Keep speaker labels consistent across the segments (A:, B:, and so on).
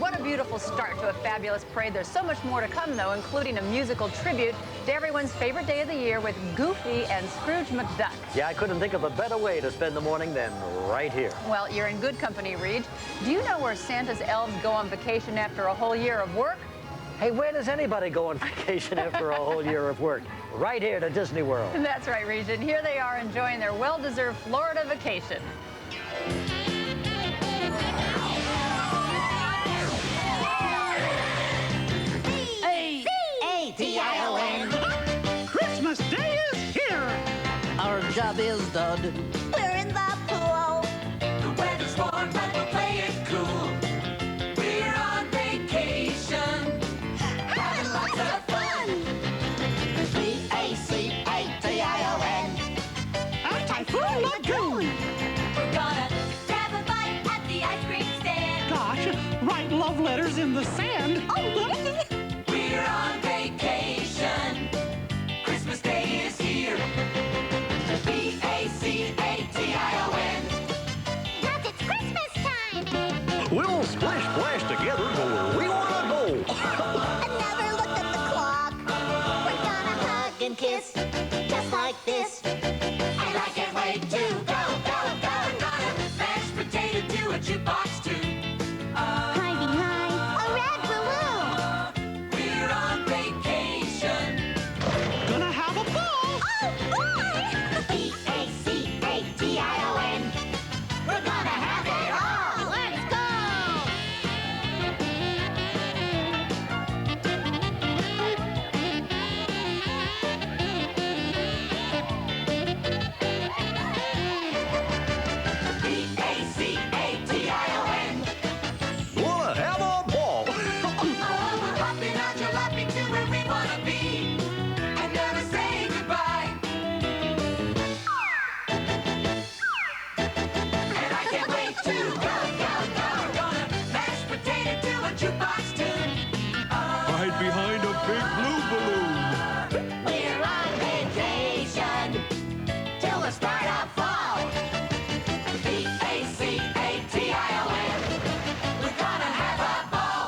A: What a beautiful start to a fabulous parade. There's so much more to come, though, including a musical tribute to everyone's favorite day of the year with Goofy and Scrooge McDuck.
B: Yeah, I couldn't think of a better way to spend the morning than right here.
A: Well, you're in good company, Reed. Do you know where Santa's elves go on vacation after a whole year of work?
B: Hey, where does anybody go on vacation after a whole year of work? Right here to Disney World.
A: That's right, Reed. And here they are enjoying their well-deserved Florida vacation.
C: Christmas Day is here!
D: Our job is done.
E: We're in the pool.
F: The weather's warm, but we'll play it cool. We're on vacation, having lots of fun.
E: V-A-C-A-T-I-O-N.
C: A Typhoon Lagoon!
F: We're gonna grab a bite at the ice cream stand.
C: Gosh, write love letters in the sand.
F: We're on vacation. Christmas Day is here. V-A-C-A-T-I-O-N.
E: Yes, it's Christmas time.
B: We'll splish splash together go where we want to go.
E: I never looked at the clock. We're gonna hug and kiss, just like this.
F: And I can't wait to go, go, go. We're gonna mash potato to a jukebox too.
E: High behind a red balloon.
F: We're on vacation.
C: Gonna have a ball!
E: Oh, boy! V-A-C-A-T-I-O-N. We're gonna have it all. Let's go!
F: V-A-C-A-T-I-O-N.
B: Wanna have a ball.
F: Oh, we're hopping our jalopy to where we wanna be and never say goodbye. And I can't wait to go, go, go. We're gonna mash potato to a jukebox tune.
G: Hide behind a big blue balloon.
E: We're on vacation till the start of fall.
F: V-A-C-A-T-I-O-N. We're gonna have a ball.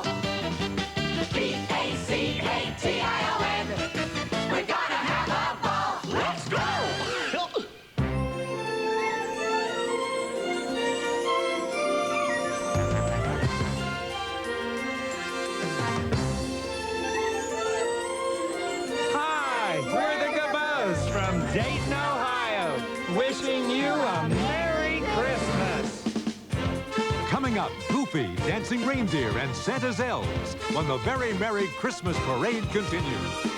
F: V-A-C-A-T-I-O-N. We're gonna have a ball. Let's go!
G: Hi, we're the Gabos from Dayton, Ohio, wishing you a Merry Christmas.
H: Coming up, Goofy, Dancing Reindeer, and Santa's Elves when the Very Merry Christmas Parade continues.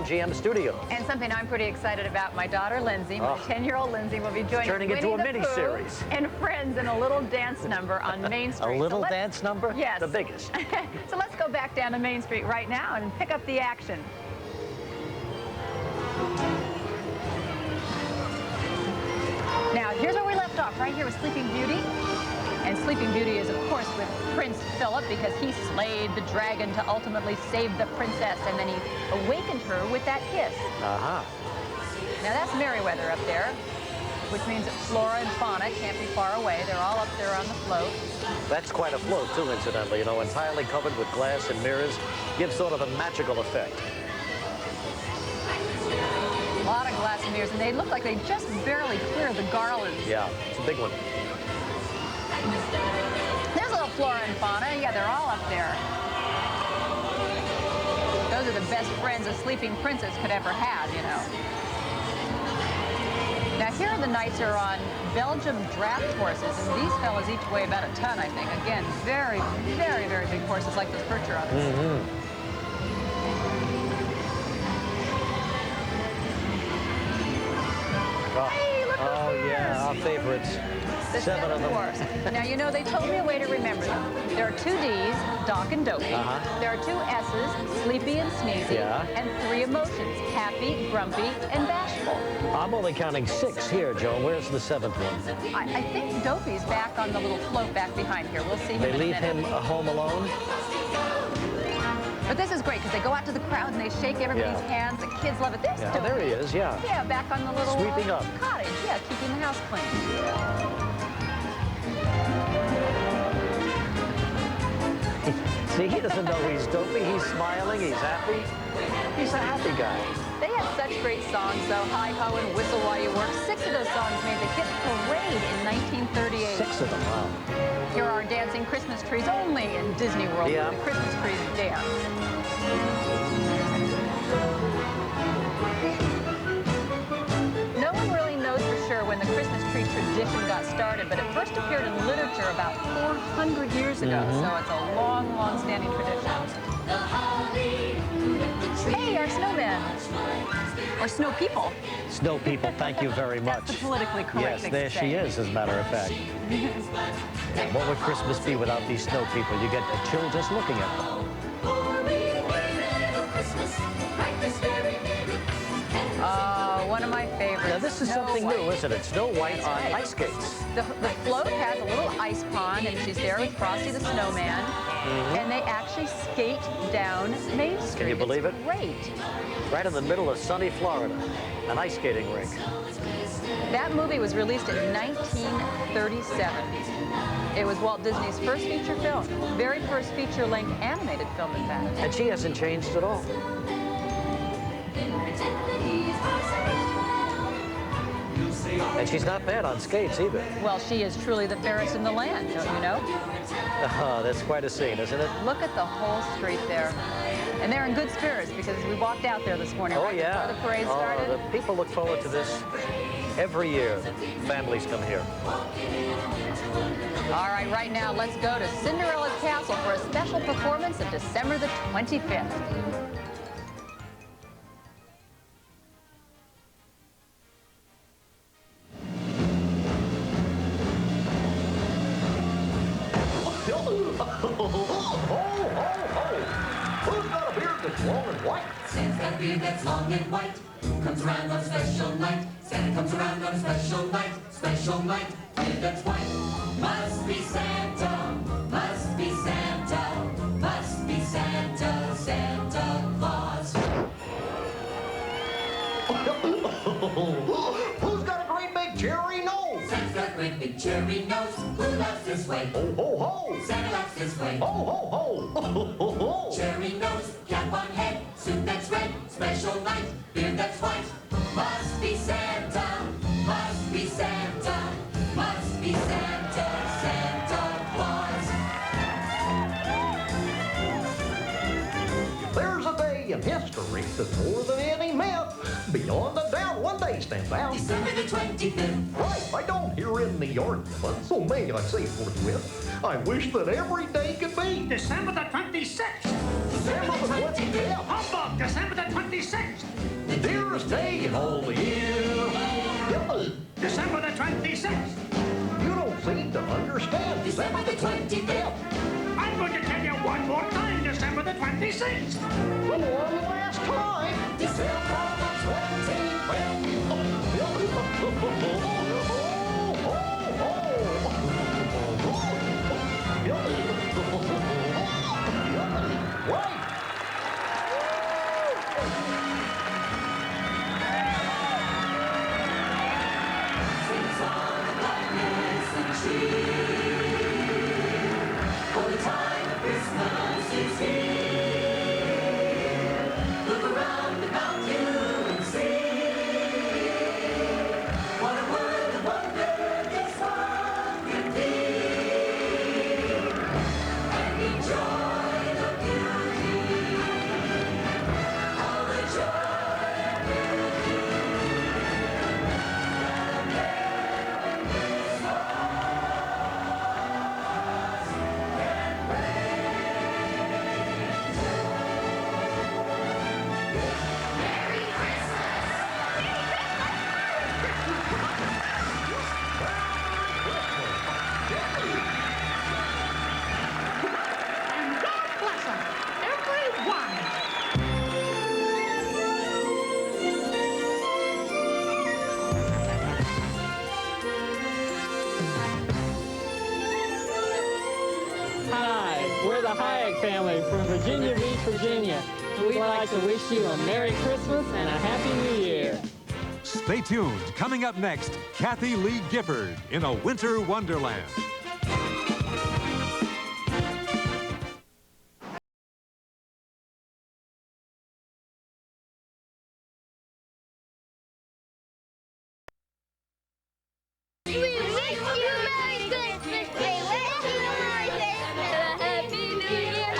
B: GM Studio.
A: And something I'm pretty excited about, my daughter Lindsay, my 10-year-old Lindsay, will be joining
B: turning into
A: Winnie
B: a
A: the
B: mini-series.
A: Pooh and friends in a little dance number on Main Street.
B: A little
A: So let's-
B: dance number?
A: Yes.
B: The biggest.
A: So let's go back down to Main Street right now and pick up the action. Now, here's where we left off, right here with Sleeping Beauty. And Sleeping Beauty is, of course, with Prince Philip because he slayed the dragon to ultimately save the princess, and then he awakened her with that kiss.
B: Uh-huh.
A: Now, that's Merryweather up there, which means that Flora and Fauna can't be far away. They're all up there on the float.
B: That's quite a float, too, incidentally. You know, entirely covered with glass and mirrors. Gives sort of a magical effect.
A: A lot of glass and mirrors, and they look like they just barely cleared the garlands.
B: Yeah, it's a big one.
A: There's little Flora and Fauna. Yeah, they're all up there. Those are the best friends a sleeping princess could ever have, you know. Now, here the knights are on Belgium draft horses, and these fellas each weigh about a ton, I think. Again, very, very, very big horses like those Percher on this. Hey, look who's
B: Oh,
A: here.
B: yeah, our favorites.
A: The
B: Seven of them.
A: dwarfs. Now, you know, they told me a way to remember them. There are 2 D's, Doc and Dopey. There are 2 S's, Sleepy and Sneezy.
B: Yeah.
A: And 3 emotions, Happy, Grumpy, and Bashful.
B: I'm only counting 6 here, Joan. Where's the 7th one?
A: I think Dopey's back on the little float back behind here. We'll see him
B: They
A: in a
B: leave
A: minute.
B: him home alone?
A: But this is great because they go out to the crowd and they shake everybody's hands. The kids love it. They're
B: Yeah,
A: still
B: there he is, yeah.
A: Yeah, back on the little
B: Sweeping up.
A: cottage. Yeah, keeping the house clean.
B: See, he doesn't know he's dopey. He's smiling. He's happy. He's a happy guy.
A: They had such great songs, though. Hi-Ho and Whistle While You Work. 6 of those songs made the hit Parade in 1938.
B: 6 of them, wow.
A: Here are dancing Christmas trees only in Disney World.
B: Yeah.
A: The Christmas trees dance. No one really knows for sure when the Christmas tree tradition got started, but it first appeared in literature about 400 years ago. So it's a long, long-standing tradition. Hey, our snowman. Or snow people.
B: Snow people, thank you very much.
A: That's the politically correct
B: Yes,
A: thing
B: there
A: to
B: she
A: say.
B: is, as a matter of fact. What would Christmas be without these snow people? You get a chill just looking at them.
A: One of my favorites.
B: Now, this is
A: Snow
B: something
A: White.
B: new, isn't it? Snow White
A: That's
B: on
A: right.
B: ice skates.
A: The float has a little ice pond, and she's there with Frosty the Snowman, and they actually skate down Main Street.
B: Can you believe
A: It's
B: it?
A: Great.
B: Right in the middle of sunny Florida, an ice skating rink.
A: That movie was released in 1937. It was Walt Disney's first feature film, very first feature-length animated film, in fact.
B: And she hasn't changed at all. And she's not bad on skates either.
A: Well, she is truly the fairest in the land, don't you know?
B: That's quite a scene, isn't it?
A: Look at the whole street there. And they're in good spirits because we walked out there this morning,
B: Oh,
A: right
B: yeah.
A: before the parade started.
B: The people look forward to this every year. Families come here.
A: All right now, let's go to Cinderella's Castle for a special performance of December the 25th.
I: Who's got a beard that's long and white?
F: Santa's got a beard that's long and white. Comes around on a special night. Santa comes around on a special night. Special night. Beard that's white. Must be Santa. Must be Santa. Must be Santa. Santa Claus.
I: Who's got a great big cherry nose?
F: Santa's got a great big cherry nose. Who loves this way?
I: Ho, ho, ho!
F: Santa loves this way.
I: Ho, ho, ho! Ho, ho, ho!
F: Cherry nose, cap on head, suit that's red, special night, beard that's white. Must be Santa, must be Santa, must be Santa, Santa Claus.
I: There's a day in history that's more than any myth. Beyond a doubt, one day stands out.
F: December the 25th.
I: Right, I don't hear any argument, so may I say forthwith, I wish that every day could be
C: December the 26th.
I: December the 25th,
C: Humbug, December the 26th.
I: the dearest day in all the year.
C: December the 26th.
I: You don't seem to understand
F: December the 25th.
C: I'm going to tell you one more time, December the 26th.
I: One last time.
F: December the 25th. Sing song of gladness and cheer. For the time of Christmas is here. Look around the
J: family from Virginia Beach, Virginia. We'd like to wish you a Merry Christmas and a Happy New Year.
H: Stay tuned. Coming up next, Kathy Lee Gifford in a winter wonderland.
E: We wish you Merry Christmas. We wish you Merry Christmas. Happy New Year.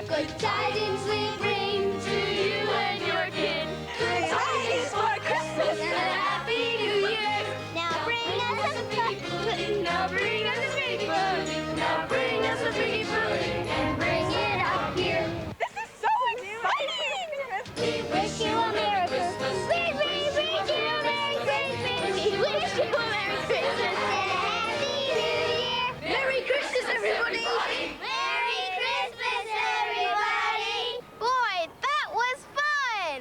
E: Good tidings we bring to you and your kin. Good tidings for Christmas and a Happy New Year. Now bring us a pudding. Now bring us a big pudding. Now bring us a big pudding and bring it up here. This is so exciting. We wish you a Merry Christmas. We wish you a Merry Christmas. We wish you a Merry Christmas and a Happy New Year. Merry Christmas, everybody. Merry Christmas, everybody. Boy, that was fun.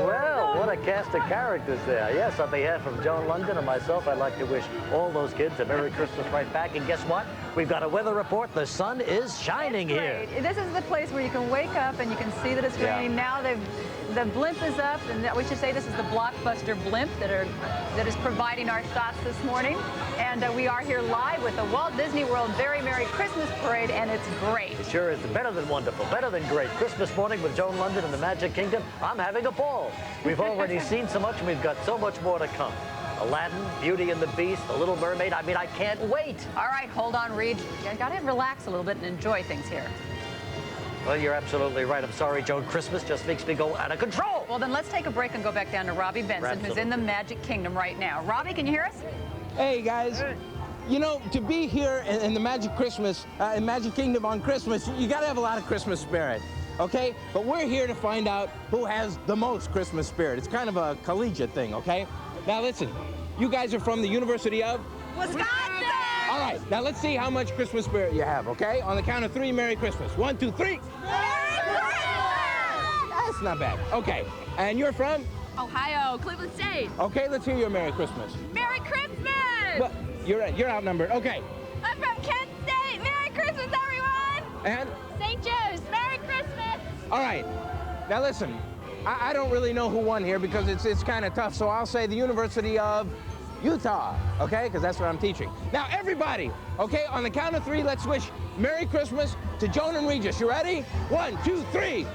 B: Well, what a cast of characters there. Yes, on behalf of Joan London and myself, I'd like to wish all those kids a Merry Christmas right back. And guess what? We've got a weather report. The sun is shining here.
A: This is the place where you can wake up and you can see that it's raining. Now the blimp is up, and we should say this is the Blockbuster blimp that is providing our thoughts this morning. And we are here live with the Walt Disney World Very Merry Christmas Parade, and it's great.
B: It sure is better than wonderful, better than great. Christmas morning with Joan London and the Magic Kingdom. I'm having a ball. We've already seen so much, and we've got so much more to come. Aladdin, Beauty and the Beast, The Little Mermaid. I mean, I can't wait.
A: All right, hold on, Reed. You got to relax a little bit and enjoy things here.
B: Well, you're absolutely right. I'm sorry, Joan. Christmas just makes me go out of control.
A: Well, then let's take a break and go back down to Robbie Benson, who's in the Magic Kingdom right now. Robbie, can you hear us?
K: Hey, guys. You know, to be here in the Magic Christmas, in Magic Kingdom on Christmas, you got to have a lot of Christmas spirit, okay? But we're here to find out who has the most Christmas spirit. It's kind of a collegiate thing, okay? Now, listen, you guys are from the University of?
E: Wisconsin!
K: All right, now let's see how much Christmas spirit you have, okay? On the count of 3, Merry Christmas. 1, 2, 3.
E: Merry Christmas!
K: That's not bad. Okay, and you're from?
L: Ohio, Cleveland State.
K: Okay, let's hear your Merry Christmas.
L: Merry Christmas!
K: Well, you're outnumbered. Okay.
L: I'm from Kent State. Merry Christmas, everyone!
K: And?
L: St. Joe's. Merry Christmas!
K: All right. Now listen, I don't really know who won here because it's kind of tough, so I'll say the University of Utah, okay? Because that's what I'm teaching. Now, everybody, okay, on the count of 3, let's wish Merry Christmas to Joan and Regis. You ready? 1, 2, 3. Merry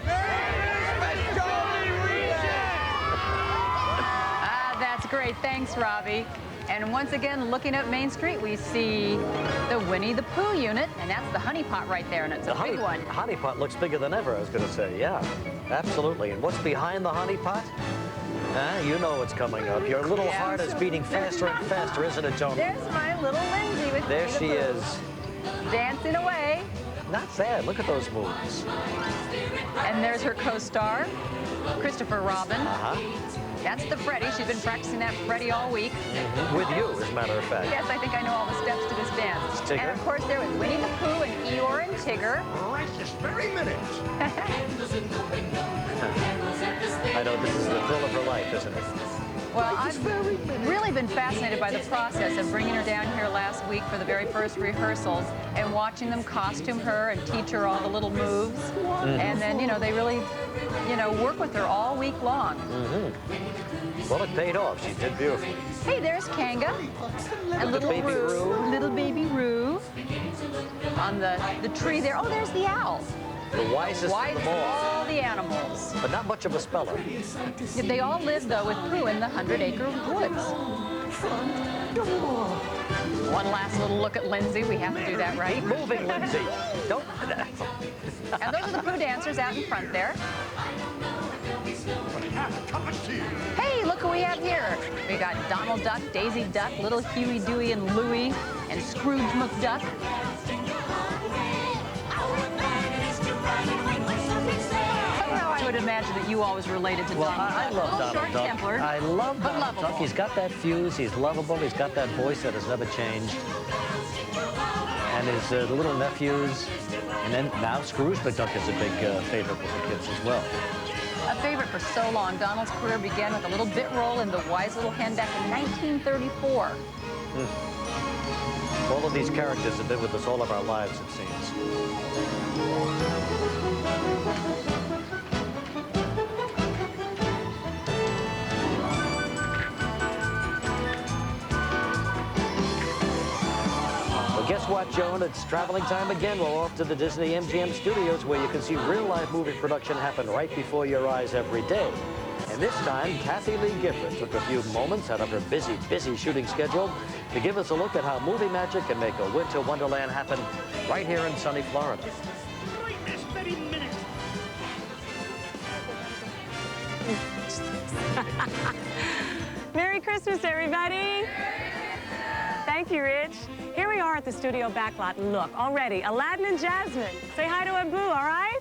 K: Christmas, Joan and Regis!
A: That's great. Thanks, Robbie. And once again, looking up Main Street, we see the Winnie the Pooh unit, and that's the honey pot right there, and it's a big one.
B: The honey pot looks bigger than ever, I was going to say. Yeah, absolutely. And what's behind the honey pot? You know what's coming up. Your little heart is beating faster and faster, isn't it, Joan?
A: There's my little Lindsay with
B: There
A: Winnie the
B: she
A: Pooh.
B: is.
A: Dancing away.
B: Not sad. Look at those moves.
A: And there's her co-star, Christopher Robin. That's the Freddie. She's been practicing that Freddie all week.
B: With you, as a matter of fact.
A: Yes, I think I know all the steps to this dance.
B: Tigger.
A: And of course, there was Winnie the Pooh and Eeyore and Tigger.
I: Right this very minute.
B: I know this is the thrill of her life, isn't it?
A: Well, I've really been fascinated by the process of bringing her down here last week for the very first rehearsals and watching them costume her and teach her all the little moves. And then, you know, they really, you know, work with her all week long.
B: Well, it paid off. She did beautifully.
A: Hey, there's Kanga and little
B: baby Roo.
A: Little baby Roo on the tree there. Oh, there's the owl.
B: The wisest of them all.
A: The animals.
B: But not much of a speller.
A: They all live, though, with Pooh in the 100-acre woods. One last little look at Lindsay. We have to do that, right?
B: Keep moving, Lindsay. Don't.
A: And those are the Pooh dancers out in front there. Hey, look who we have here. We got Donald Duck, Daisy Duck, little Huey, Dewey, and Louie, and Scrooge McDuck. Somehow I would imagine that you always related to Donald Duck.
B: I love Donald Duck.
A: Short-tempered,
B: I love
A: but
B: Donald
A: lovable.
B: Duck. He's got that fuse. He's lovable. He's got that voice that has never changed. And his little nephews. And then now Scrooge McDuck is a big favorite with the kids as well.
A: A favorite for so long, Donald's career began with a little bit role in The Wise Little Hen back in 1934.
B: All of these characters have been with us all of our lives, it seems. Well, guess what, Joan? It's traveling time again. We're off to the Disney MGM studios where you can see real-life movie production happen right before your eyes every day. And this time, Kathy Lee Gifford took a few moments out of her busy shooting schedule to give us a look at how movie magic can make a winter wonderland happen right here in sunny Florida.
C: Right this very minute.
M: Merry Christmas, everybody. Thank you, Rich. Here we are at the studio backlot. Look, already, Aladdin and Jasmine. Say hi to Abu, all right?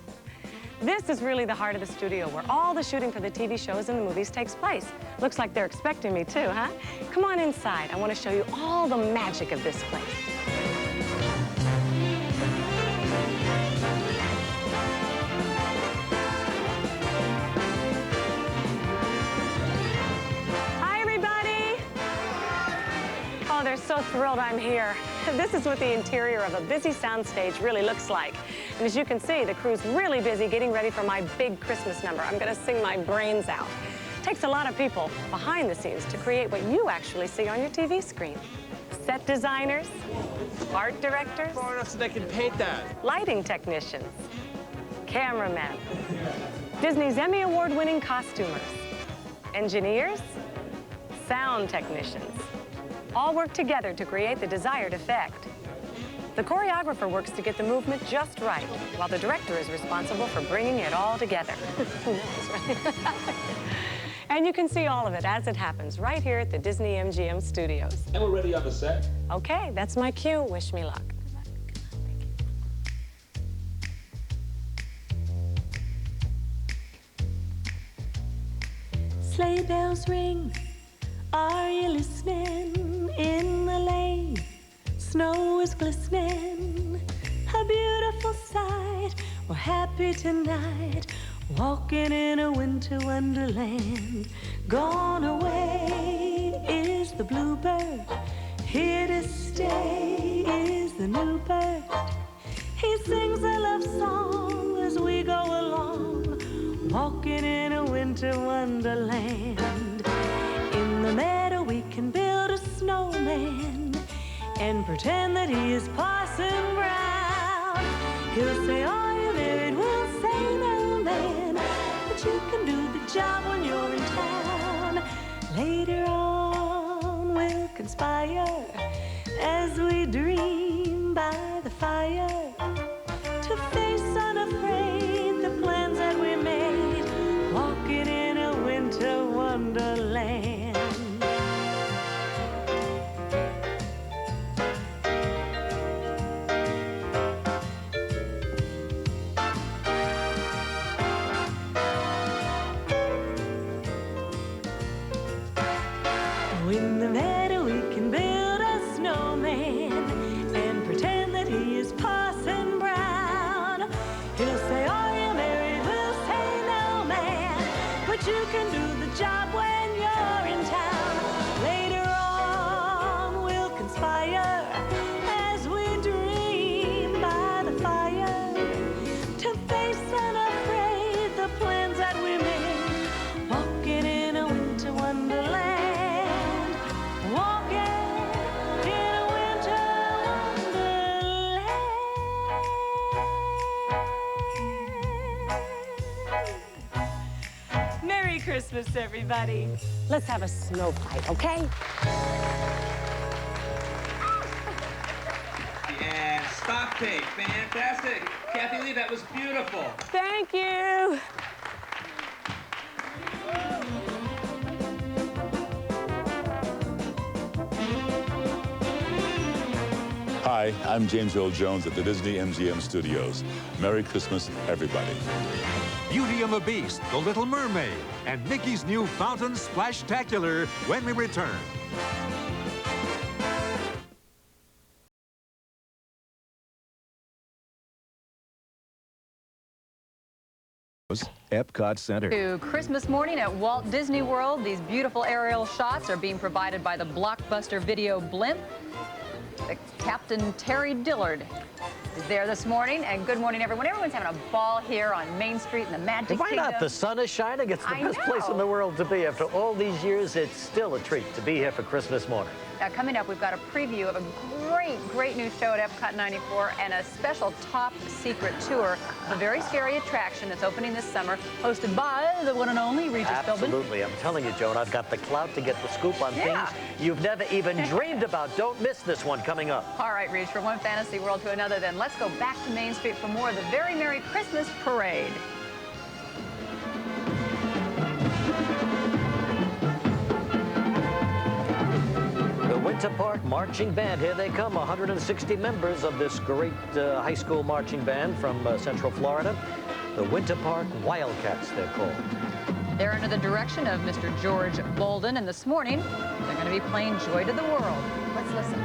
M: This is really the heart of the studio where all the shooting for the TV shows and the movies takes place. Looks like they're expecting me too, huh? Come on inside. I want to show you all the magic of this place. Hi, everybody. Oh, they're so thrilled I'm here. This is what the interior of a busy soundstage really looks like. And as you can see, the crew's really busy getting ready for my big Christmas number. I'm gonna sing my brains out. It takes a lot of people behind the scenes to create what you actually see on your TV screen. Set designers, art directors.
K: Far enough so they can paint that.
M: Lighting technicians, cameramen, Disney's Emmy Award-winning costumers, engineers, sound technicians. All work together to create the desired effect. The choreographer works to get the movement just right, while the director is responsible for bringing it all together. And you can see all of it as it happens right here at the Disney MGM studios.
N: And we're ready on the set.
M: Okay, that's my cue. Wish me luck.
O: Sleigh bells ring, are you listening? In the lane, snow is glistening, a beautiful sight. We're happy tonight, walking in a winter wonderland. Gone away is the bluebird, here to stay is the new bird. He sings a love song as we go along, walking in a winter wonderland. In the meadow we can build a snowman and pretend that he is Parson Brown. He'll say, are you married? We'll say, no, man. But you can do the job when you're in town. Later on, we'll conspire as we dream by the fire to face unafraid the plans that we made, walking in a winter wonderland. In the meadow we can build a snowman and pretend that he is Parson Brown. He'll say, are you married? We'll say, no, man. But you can do the job when you're in town. Later on we'll conspire as we dream by the fire to face unafraid the plans that we made, walking in a winter wonderland. Merry Christmas, everybody.
M: Let's have a snow fight, okay?
N: And stock take, fantastic. Kathy Lee, that was beautiful.
M: Thank you.
P: Hi, I'm James Earl Jones at the Disney MGM Studios. Merry Christmas, everybody.
H: Beauty and the Beast, The Little Mermaid, and Mickey's new Fountain Splash-tacular when we return.
Q: Epcot Center.
A: To Christmas morning at Walt Disney World, these beautiful aerial shots are being provided by the Blockbuster Video Blimp. Captain Terry Dillard is there this morning. And good morning, everyone. Everyone's having a ball here on Main Street in the Magic
B: Why
A: Kingdom.
B: not? The sun is shining. It's the
A: I
B: best place in
A: know.
B: the world to be. After all these years, it's still a treat to be here for Christmas morning.
A: Now, coming up, we've got a preview of a great new show at Epcot 94 and a special top secret tour of a very scary attraction that's opening this summer, hosted by the one and only Regis Philbin.
B: Absolutely. I'm telling you, Joan, I've got the clout to get the scoop on things you've never even dreamed about. Don't miss this one coming up.
A: All right, Reg, from one fantasy world to another, then let's go back to Main Street for more of the Very Merry Christmas Parade.
B: Winter Park Marching Band. Here they come, 160 members of this great high school marching band from Central Florida. The Winter Park Wildcats, they're called.
A: They're under the direction of Mr. George Bolden, and this morning, they're going to be playing Joy to the World. Let's listen.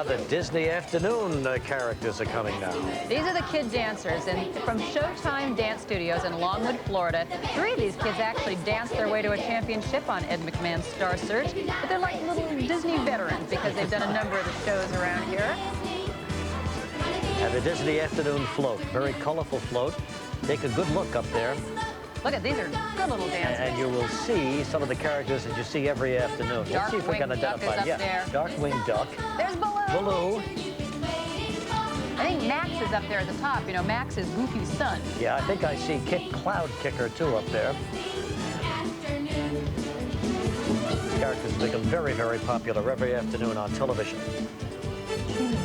B: The Disney Afternoon characters are coming now.
A: These are the kid dancers, and from Showtime Dance Studios in Longwood, Florida, 3 of these kids actually danced their way to a championship on Ed McMahon's Star Search, but they're like little Disney veterans because they've done a number of the shows around here.
B: And the Disney Afternoon float, very colorful float. Take a good look up there.
A: Look at these are good little dancers.
B: And you will see some of the characters that you see every afternoon. Let's see if we can identify.
A: Duck is up there.
B: Darkwing Duck.
A: There's Baloo.
B: Baloo.
A: I think Max is up there at the top. You know, Max is Goofy's son.
B: Yeah, I think I see Cloud Kicker too up there. These characters become very popular every afternoon on television.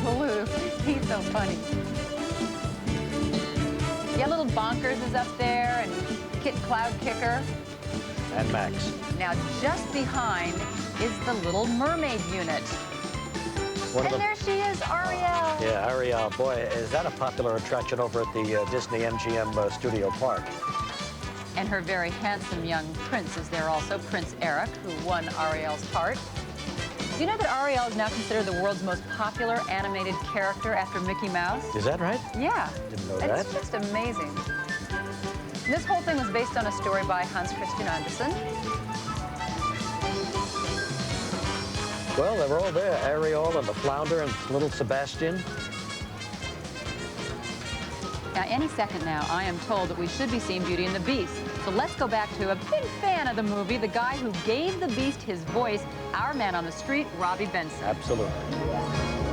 A: Baloo, he's so funny. Yeah, little Bonkers is up there, and Kit Cloud Kicker.
B: And Max.
A: Now, just behind is the Little Mermaid unit. And there she is, Ariel.
B: Yeah, Ariel. Boy, is that a popular attraction over at the Disney MGM Studio Park.
A: And her very handsome young prince is there also, Prince Eric, who won Ariel's part. Do you know that Ariel is now considered the world's most popular animated character after Mickey Mouse?
B: Is that right?
A: Yeah.
B: Didn't know that.
A: It's just amazing. And this whole thing was based on a story by Hans Christian Andersen.
B: Well, they're all there. Ariel and the Flounder and little Sebastian.
A: Now, any second now, I am told that we should be seeing Beauty and the Beast. So let's go back to a big fan of the movie, the guy who gave the Beast his voice, our man on the street, Robbie Benson.
B: Absolutely.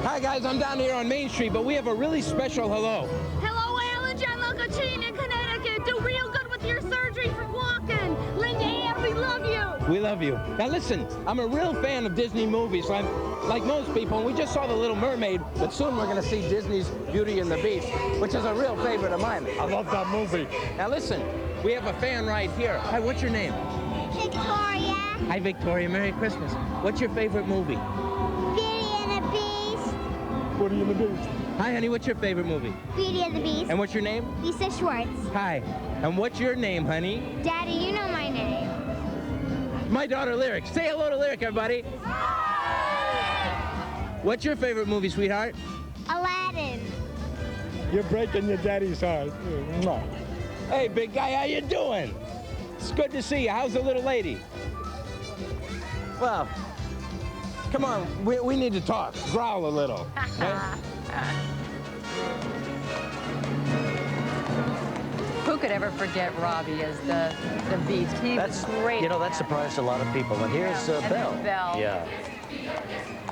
K: Hi, guys. I'm down here on Main Street, but we have a really special hello.
L: Hello, Alan John Locachine in Connecticut. Do real good with your surgery for walking. Linda Ann, we love you.
K: We love you. Now listen, I'm a real fan of Disney movies, like most people, and we just saw The Little Mermaid, but soon we're going to see Disney's Beauty and the Beast, which is a real favorite of mine. I love that movie. Now listen, we have a fan right here. Hi, what's your name?
E: Victoria.
K: Hi, Victoria. Merry Christmas. What's your favorite movie?
E: Beauty and the Beast.
K: Beauty and the Beast. Hi, honey. What's your favorite movie?
E: Beauty and the Beast.
K: And what's your name?
E: Lisa Schwartz.
K: Hi. And what's your name, honey?
E: Daddy, you know my name.
K: My daughter, Lyric. Say hello to Lyric, everybody. What's your favorite movie, sweetheart?
E: Aladdin.
K: You're breaking your daddy's heart. Hey, big guy, how you doing? It's good to see you. How's the little lady? Well, come on, we need to talk. Growl a little. Okay?
A: Who could ever forget Robbie as the Beast? He was great.
B: You know, that surprised a lot of people. And here's
A: And
B: Belle.
A: then Belle.
B: Yeah.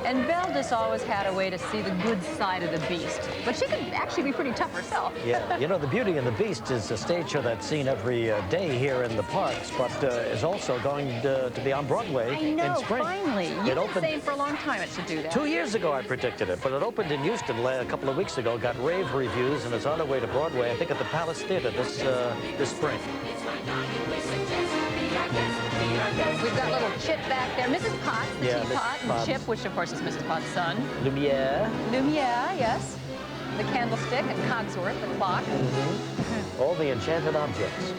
A: And Belle just always had a way to see the good side of the Beast. But she could actually be pretty tough herself.
B: Yeah, you know, the Beauty and the Beast is a stage show that's seen every day here in the parks, but is also going to be on Broadway
A: I know,
B: in spring.
A: finally. You've
B: It
A: been
B: opened
A: saying for a long time it should do that.
B: 2 years ago I predicted it, but it opened in Houston a couple of weeks ago, got rave reviews, and is on the way to Broadway, I think at the Palace Theater this spring.
A: We've got little Chip back there. Mrs. Potts, the
B: Yeah,
A: teapot,
B: Mrs.
A: and
B: Potts.
A: Chip, which of course is Mrs. Potts' son.
B: Lumiere.
A: Lumiere, yes. The candlestick and Cogsworth, the clock.
B: All the enchanted objects.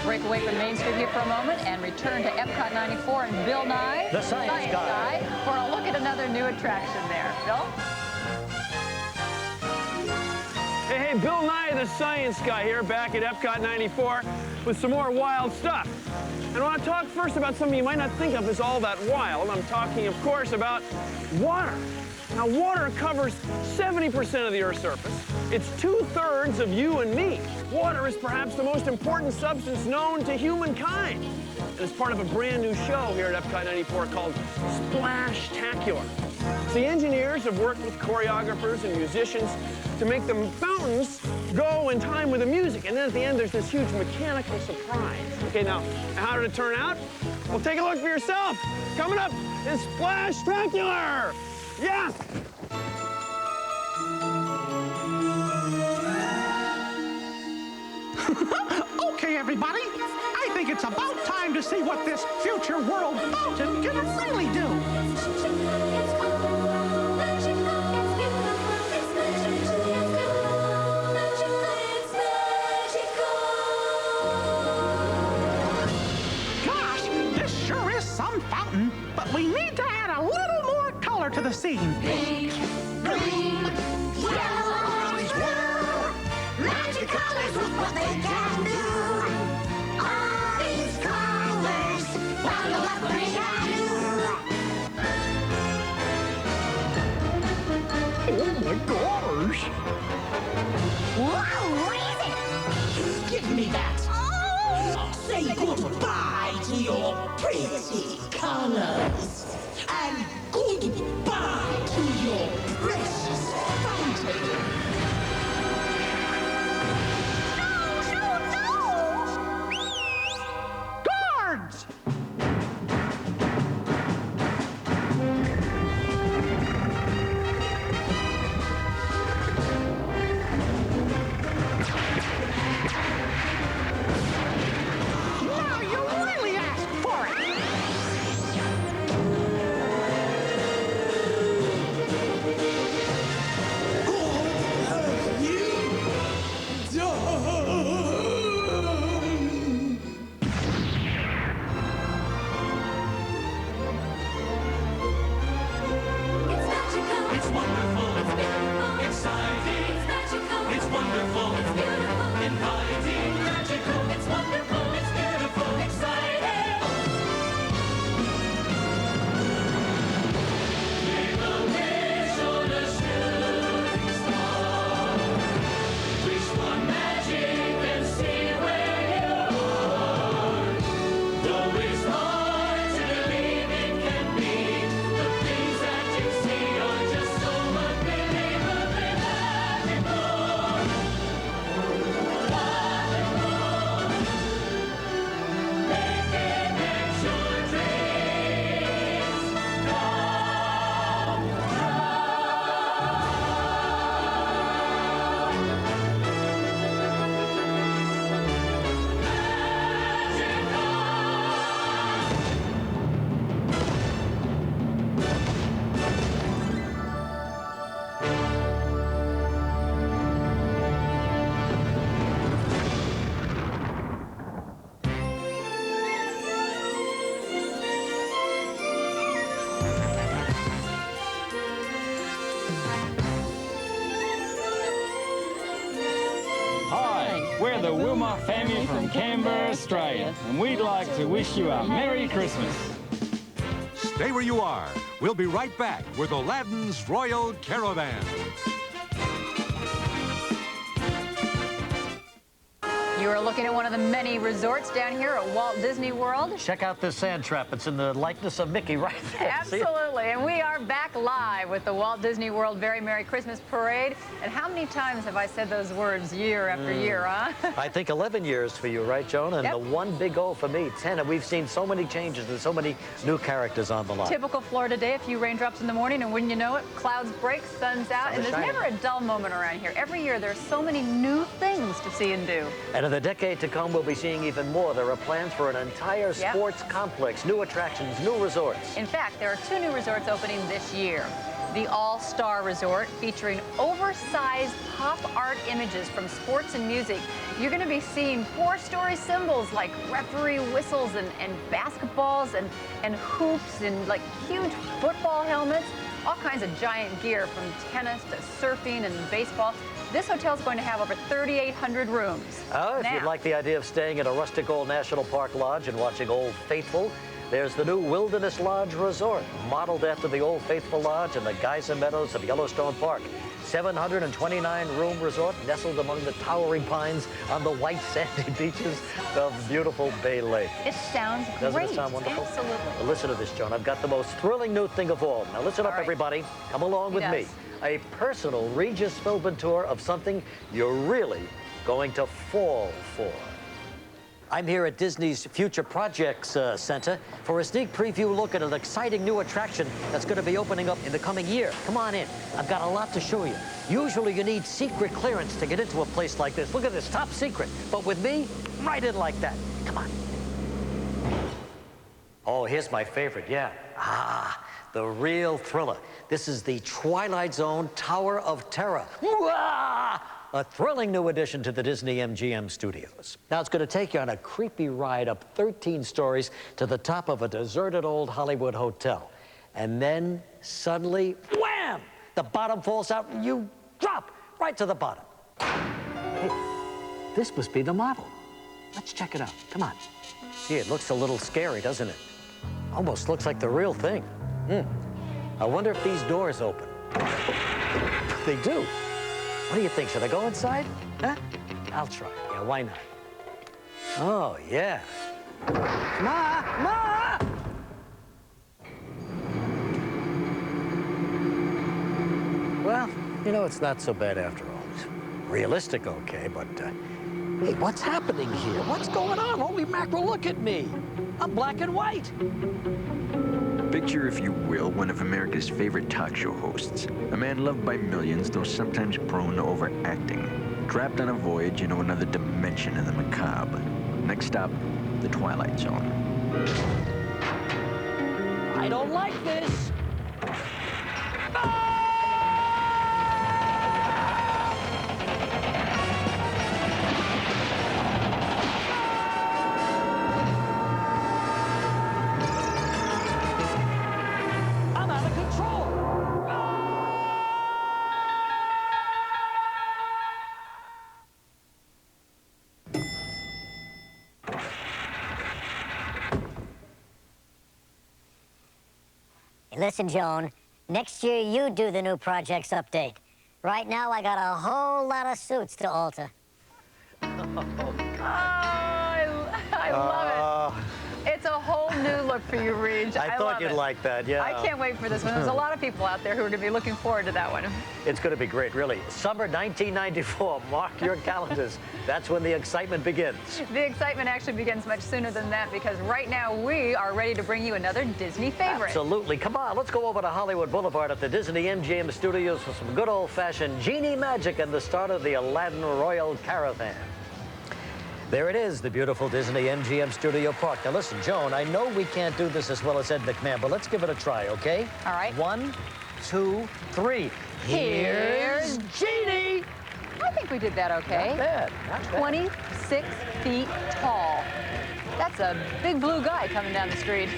A: Break away from Main Street here for a moment and return to Epcot 94 and Bill Nye,
B: The Science Guy,
A: for a look at another new attraction there. Bill?
Q: Hey, Bill Nye, the Science Guy here, back at Epcot 94 with some more wild stuff. And I want to talk first about something you might not think of as all that wild. I'm talking, of course, about water. Now, water covers 70% of the Earth's surface. It's 2/3 of you and me. Water is perhaps the most important substance known to humankind. And it's part of a brand new show here at Epcot 94 called Splash-tacular. The engineers have worked with choreographers and musicians to make the fountains go in time with the music. And then at the end, there's this huge mechanical surprise. Okay, now, how did it turn out? Well, take a look for yourself. Coming up is Splash-tacular. Yeah!
C: Okay, everybody. I think it's about time to see what this future world fountain can really do. Gosh, this sure is some fountain, but we need to add a little more color to the scene.
E: Pink, green, yellow, orange, blue. Magic colors, look what they can do. All these colors, bundle up, bring out you.
C: Oh my gosh!
E: Whoa, what is it?
F: Give me that. Say goodbye to your pretty colors. And goodbye to your precious fountain.
C: Guards! Now you really asked for it!
E: It's magical.
F: It's wonderful. It's beautiful. Exciting.
E: It's magical.
F: It's wonderful.
E: It's beautiful.
F: Inviting. Magical.
E: It's wonderful.
F: It's beautiful.
E: Exciting.
F: Make a wish on a shooting star. Wish for magic and see where you are. Though it's hard to believe it can be, the things that you see are just so unbelievably magical. Make it makes your dreams come
G: Hi, we're the Wilmot family from Canberra, Australia, and we'd like to wish you a Merry Christmas.
H: Stay where you are. We'll be right back with Aladdin's Royal Caravan.
A: You are looking at one of the many resorts down here at Walt Disney World.
B: Check out this sand trap. It's in the likeness of Mickey right there.
A: Absolutely. And we are back live with the Walt Disney World Very Merry Christmas Parade. And how many times have I said those words year after year, huh?
B: I think 11 years for you, right, Joan? And
A: Yep.
B: the one big O for me, 10. And we've seen so many changes and so many new characters on the line.
A: Typical Florida day, a few raindrops in the morning, and wouldn't you know it, clouds break, sun's out, and there's never a dull moment around here. Every year there's so many new things to see and do.
B: And in the decade to come, we'll be seeing even more. There are plans for an entire sports complex, new attractions, new resorts.
A: In fact, there are 2 new resorts opening this year. The All-Star Resort, featuring oversized pop art images from sports and music. You're going to be seeing 4-story symbols like referee whistles and basketballs and hoops and like huge football helmets, all kinds of giant gear from tennis to surfing and baseball. This hotel is going to have over 3,800 rooms.
B: Oh, if you'd like the idea of staying at a rustic old National Park Lodge and watching Old Faithful, there's the new Wilderness Lodge Resort, modeled after the Old Faithful Lodge in the Geyser Meadows of Yellowstone Park. 729-room resort nestled among the towering pines on the white sandy beaches of beautiful Bay Lake.
A: It sounds great.
B: Doesn't it sound wonderful?
A: Absolutely.
B: Well, listen to this, Joan. I've got the most thrilling new thing of all. Now listen up, everybody. Come along with me. A personal Regis Philbin tour of something you're really going to fall for. I'm here at Disney's Future Projects Center for a sneak preview look at an exciting new attraction that's going to be opening up in the coming year. Come on in. I've got a lot to show you. Usually you need secret clearance to get into a place like this. Look at this, top secret. But with me, right in like that. Come on. Oh, here's my favorite, yeah. The real thriller. This is the Twilight Zone Tower of Terror. A thrilling new addition to the Disney MGM studios. Now, it's going to take you on a creepy ride up 13 stories to the top of a deserted old Hollywood hotel. And then, suddenly, wham! The bottom falls out and you drop right to the bottom. Hey, this must be the model. Let's check it out. Come on. Gee, it looks a little scary, doesn't it? Almost looks like the real thing. I wonder if these doors open. They do. What do you think? Should I go inside? Huh? I'll try. Yeah, why not? Oh, yeah. Ma! Well, you know, it's not so bad after all. It's realistic, okay, but, hey, what's happening here? What's going on? Holy mackerel, look at me. I'm black and white.
R: Picture, if you will, one of America's favorite talk show hosts. A man loved by millions, though sometimes prone to overacting. Trapped on a voyage into another dimension of the macabre. Next stop, the Twilight Zone.
B: I don't like this.
S: Listen, Joan, next year you do the new projects update. Right now, I got a whole lot of suits to alter.
A: I love it. It's a whole new look for you, Reg.
B: I thought you'd like that, yeah.
A: I can't wait for this one. There's a lot of people out there who are going to be looking forward to that one.
B: It's going to be great, really. Summer 1994. Mark your calendars. That's when the excitement begins.
A: The excitement actually begins much sooner than that because right now we are ready to bring you another Disney favorite.
B: Absolutely. Come on, let's go over to Hollywood Boulevard at the Disney MGM studios for some good old-fashioned genie magic and the start of the Aladdin Royal Caravan. There it is, the beautiful Disney MGM Studio Park. Now listen, Joan, I know we can't do this as well as Ed McMahon, but let's give it a try, okay?
A: All right.
B: 1, 2, 3.
A: Here's
B: Genie!
A: I think we did that okay.
B: Not bad, not bad.
A: 26 feet tall. That's a big blue guy coming down the street.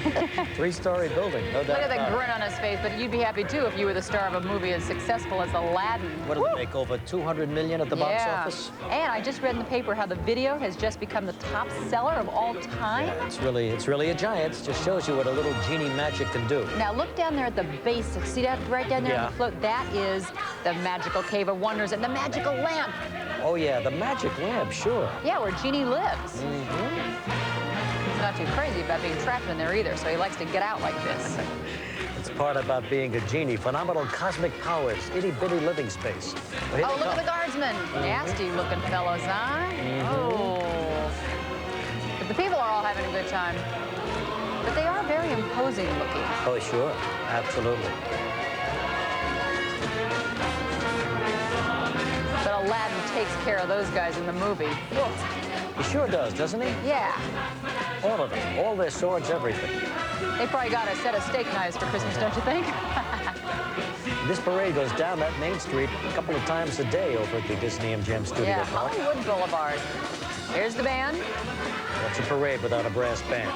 B: 3-story building, no doubt.
A: Look at that grin on his face, but you'd be happy too if you were the star of a movie as successful as Aladdin.
B: What did it make, over 200 million at the box office?
A: And I just read in the paper how the video has just become the top seller of all time.
B: Yeah, it's really a giant. It just shows you what a little genie magic can do.
A: Now look down there at the base. See that right down there on the float? That is the magical Cave of Wonders and the magical lamp.
B: Oh, yeah, the magic lamp, sure.
A: Yeah, where Genie lives. He's not too crazy about being trapped in there either, so he likes to get out like this.
B: It's part about being a genie. Phenomenal cosmic powers, itty-bitty living space. Well,
A: Oh, look at the guardsmen. Nasty-looking fellows, huh? Oh. But the people are all having a good time. But they are very imposing looking.
B: Oh, sure. Absolutely.
A: But Aladdin takes care of those guys in the movie.
B: He sure does, doesn't he?
A: Yeah.
B: All of them. All their swords, everything.
A: They probably got a set of steak knives for Christmas, don't you think?
B: This parade goes down that main street a couple of times a day over at the Disney MGM Studio
A: Yeah,
B: Park.
A: Hollywood Boulevard. Here's the band.
B: That's a parade without a brass band.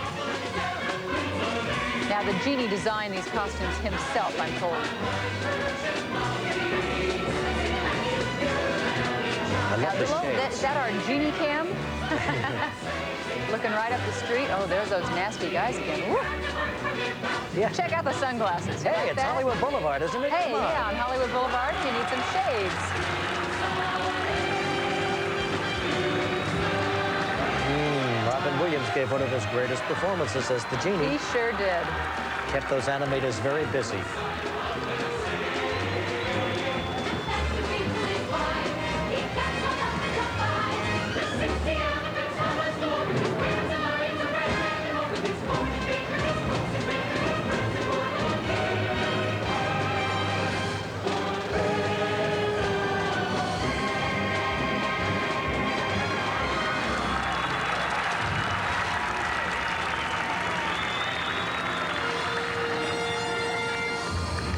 A: Now, the genie designed these costumes himself, I'm told. Now, below, is that our genie cam? Looking right up the street. Oh, there's those nasty guys again. Woo.
B: Yeah.
A: Check out the sunglasses. You
B: Hey,
A: like
B: it's
A: that?
B: Hollywood Boulevard, isn't it?
A: Hey,
B: Come on.
A: yeah, on Hollywood Boulevard, you need some shades.
B: Robin Williams gave one of his greatest performances as the genie.
A: He sure did.
B: Kept those animators very busy.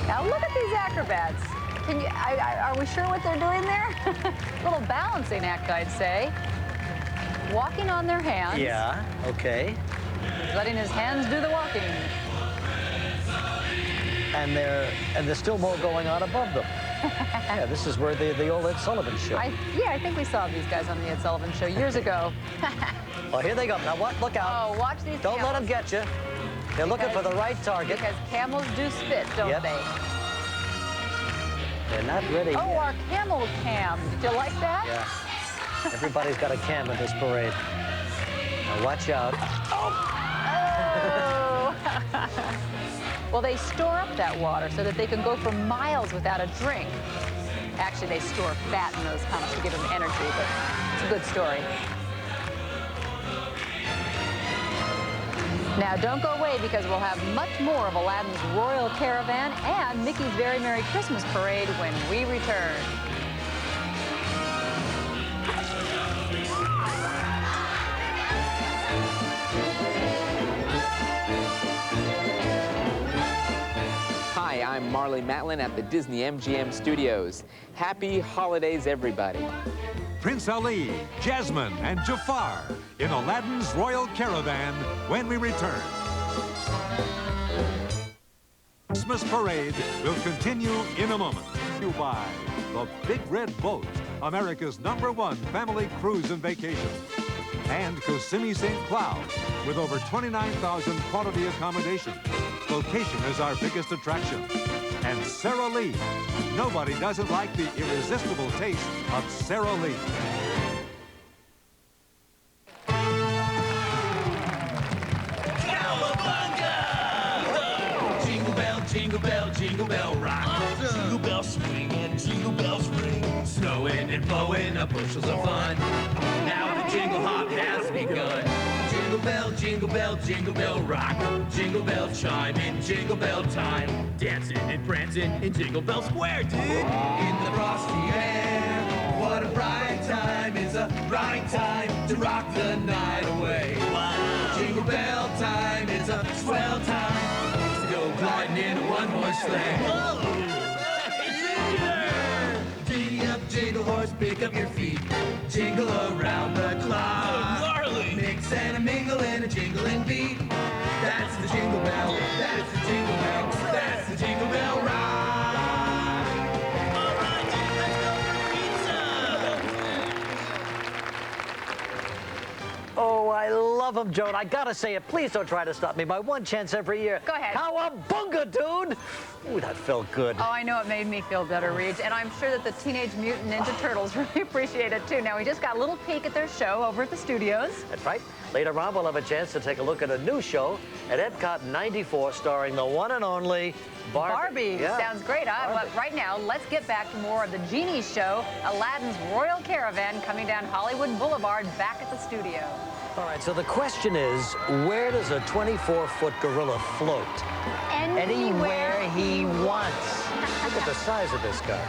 A: Now look at these acrobats. Can you? Are we sure what they're doing there? A little balancing act, I'd say. Walking on their hands.
B: Yeah, okay.
A: Letting his hands do the walking.
B: And there's still more going on above them. Yeah, this is where the old Ed Sullivan show.
A: Yeah, I think we saw these guys on the Ed Sullivan show years ago.
B: Oh, here they go. Now what? Look out.
A: Oh, watch these
B: Don't let them
A: camels.
B: get you. They're looking for the right target.
A: Because camels do spit, don't
B: Yep.
A: they?
B: They're not ready
A: Oh,
B: yet.
A: our camel cam. Did you like that?
B: Yeah. Everybody's got a cam in this parade. Now watch out.
A: Oh. Well, they store up that water so that they can go for miles without a drink. Actually, they store fat in those humps to give them energy, but it's a good story. Now, don't go away because we'll have much more of Aladdin's Royal Caravan and Mickey's Very Merry Christmas Parade when we return.
T: Hi, I'm Marley Matlin at the Disney MGM Studios. Happy holidays, everybody.
H: Prince Ali, Jasmine, and Jafar in Aladdin's Royal Caravan when we return. Christmas Parade will continue in a moment. You buy the Big Red Boat, America's #1 family cruise and vacation. And Kissimmee St. Cloud, with over 29,000 quality accommodations. Location is our biggest attraction. And Sara Lee. Nobody doesn't like the irresistible taste of Sara Lee.
F: Jingle bell rock. Jingle bell swing and jingle bells ring. Snowing and blowing up bushels of fun. Now the jingle hop has begun. Jingle bell rock. Jingle bell chime in jingle bell time. Dancing and prancing in Jingle Bell Square, dude. In the frosty air, what a bright time. It's a right time to rock the night away. Wow. Jingle bell time, it's a swell time to go gliding in a one-horse sleigh. Whoa! Giddy up, jingle horse, pick up your feet. Jingle around the clock. Gnarly! Mix and a mingle in a jingling beat. That's the jingle bell, that's the jingle bell, that's the jingle bell rock. All right, let's go for pizza.
B: Oh, I love love them, Joan. I gotta say it. Please don't try to stop me. My one chance every year.
A: Go ahead.
B: Cowabunga, dude! Ooh, that felt good.
A: Oh, I know it made me feel better, Reed. And I'm sure that the Teenage Mutant Ninja Turtles really appreciate it, too. Now, we just got a little peek at their show over at the studios.
B: That's right. Later on, we'll have a chance to take a look at a new show at Epcot 94 starring the one and only Barbie. Yeah.
A: Sounds great, huh? But right now, let's get back to more of the Genie Show, Aladdin's Royal Caravan coming down Hollywood Boulevard back at the studio.
B: All right, so the question is, where does a 24-foot gorilla float? Anywhere he wants. Look at the size of this guy.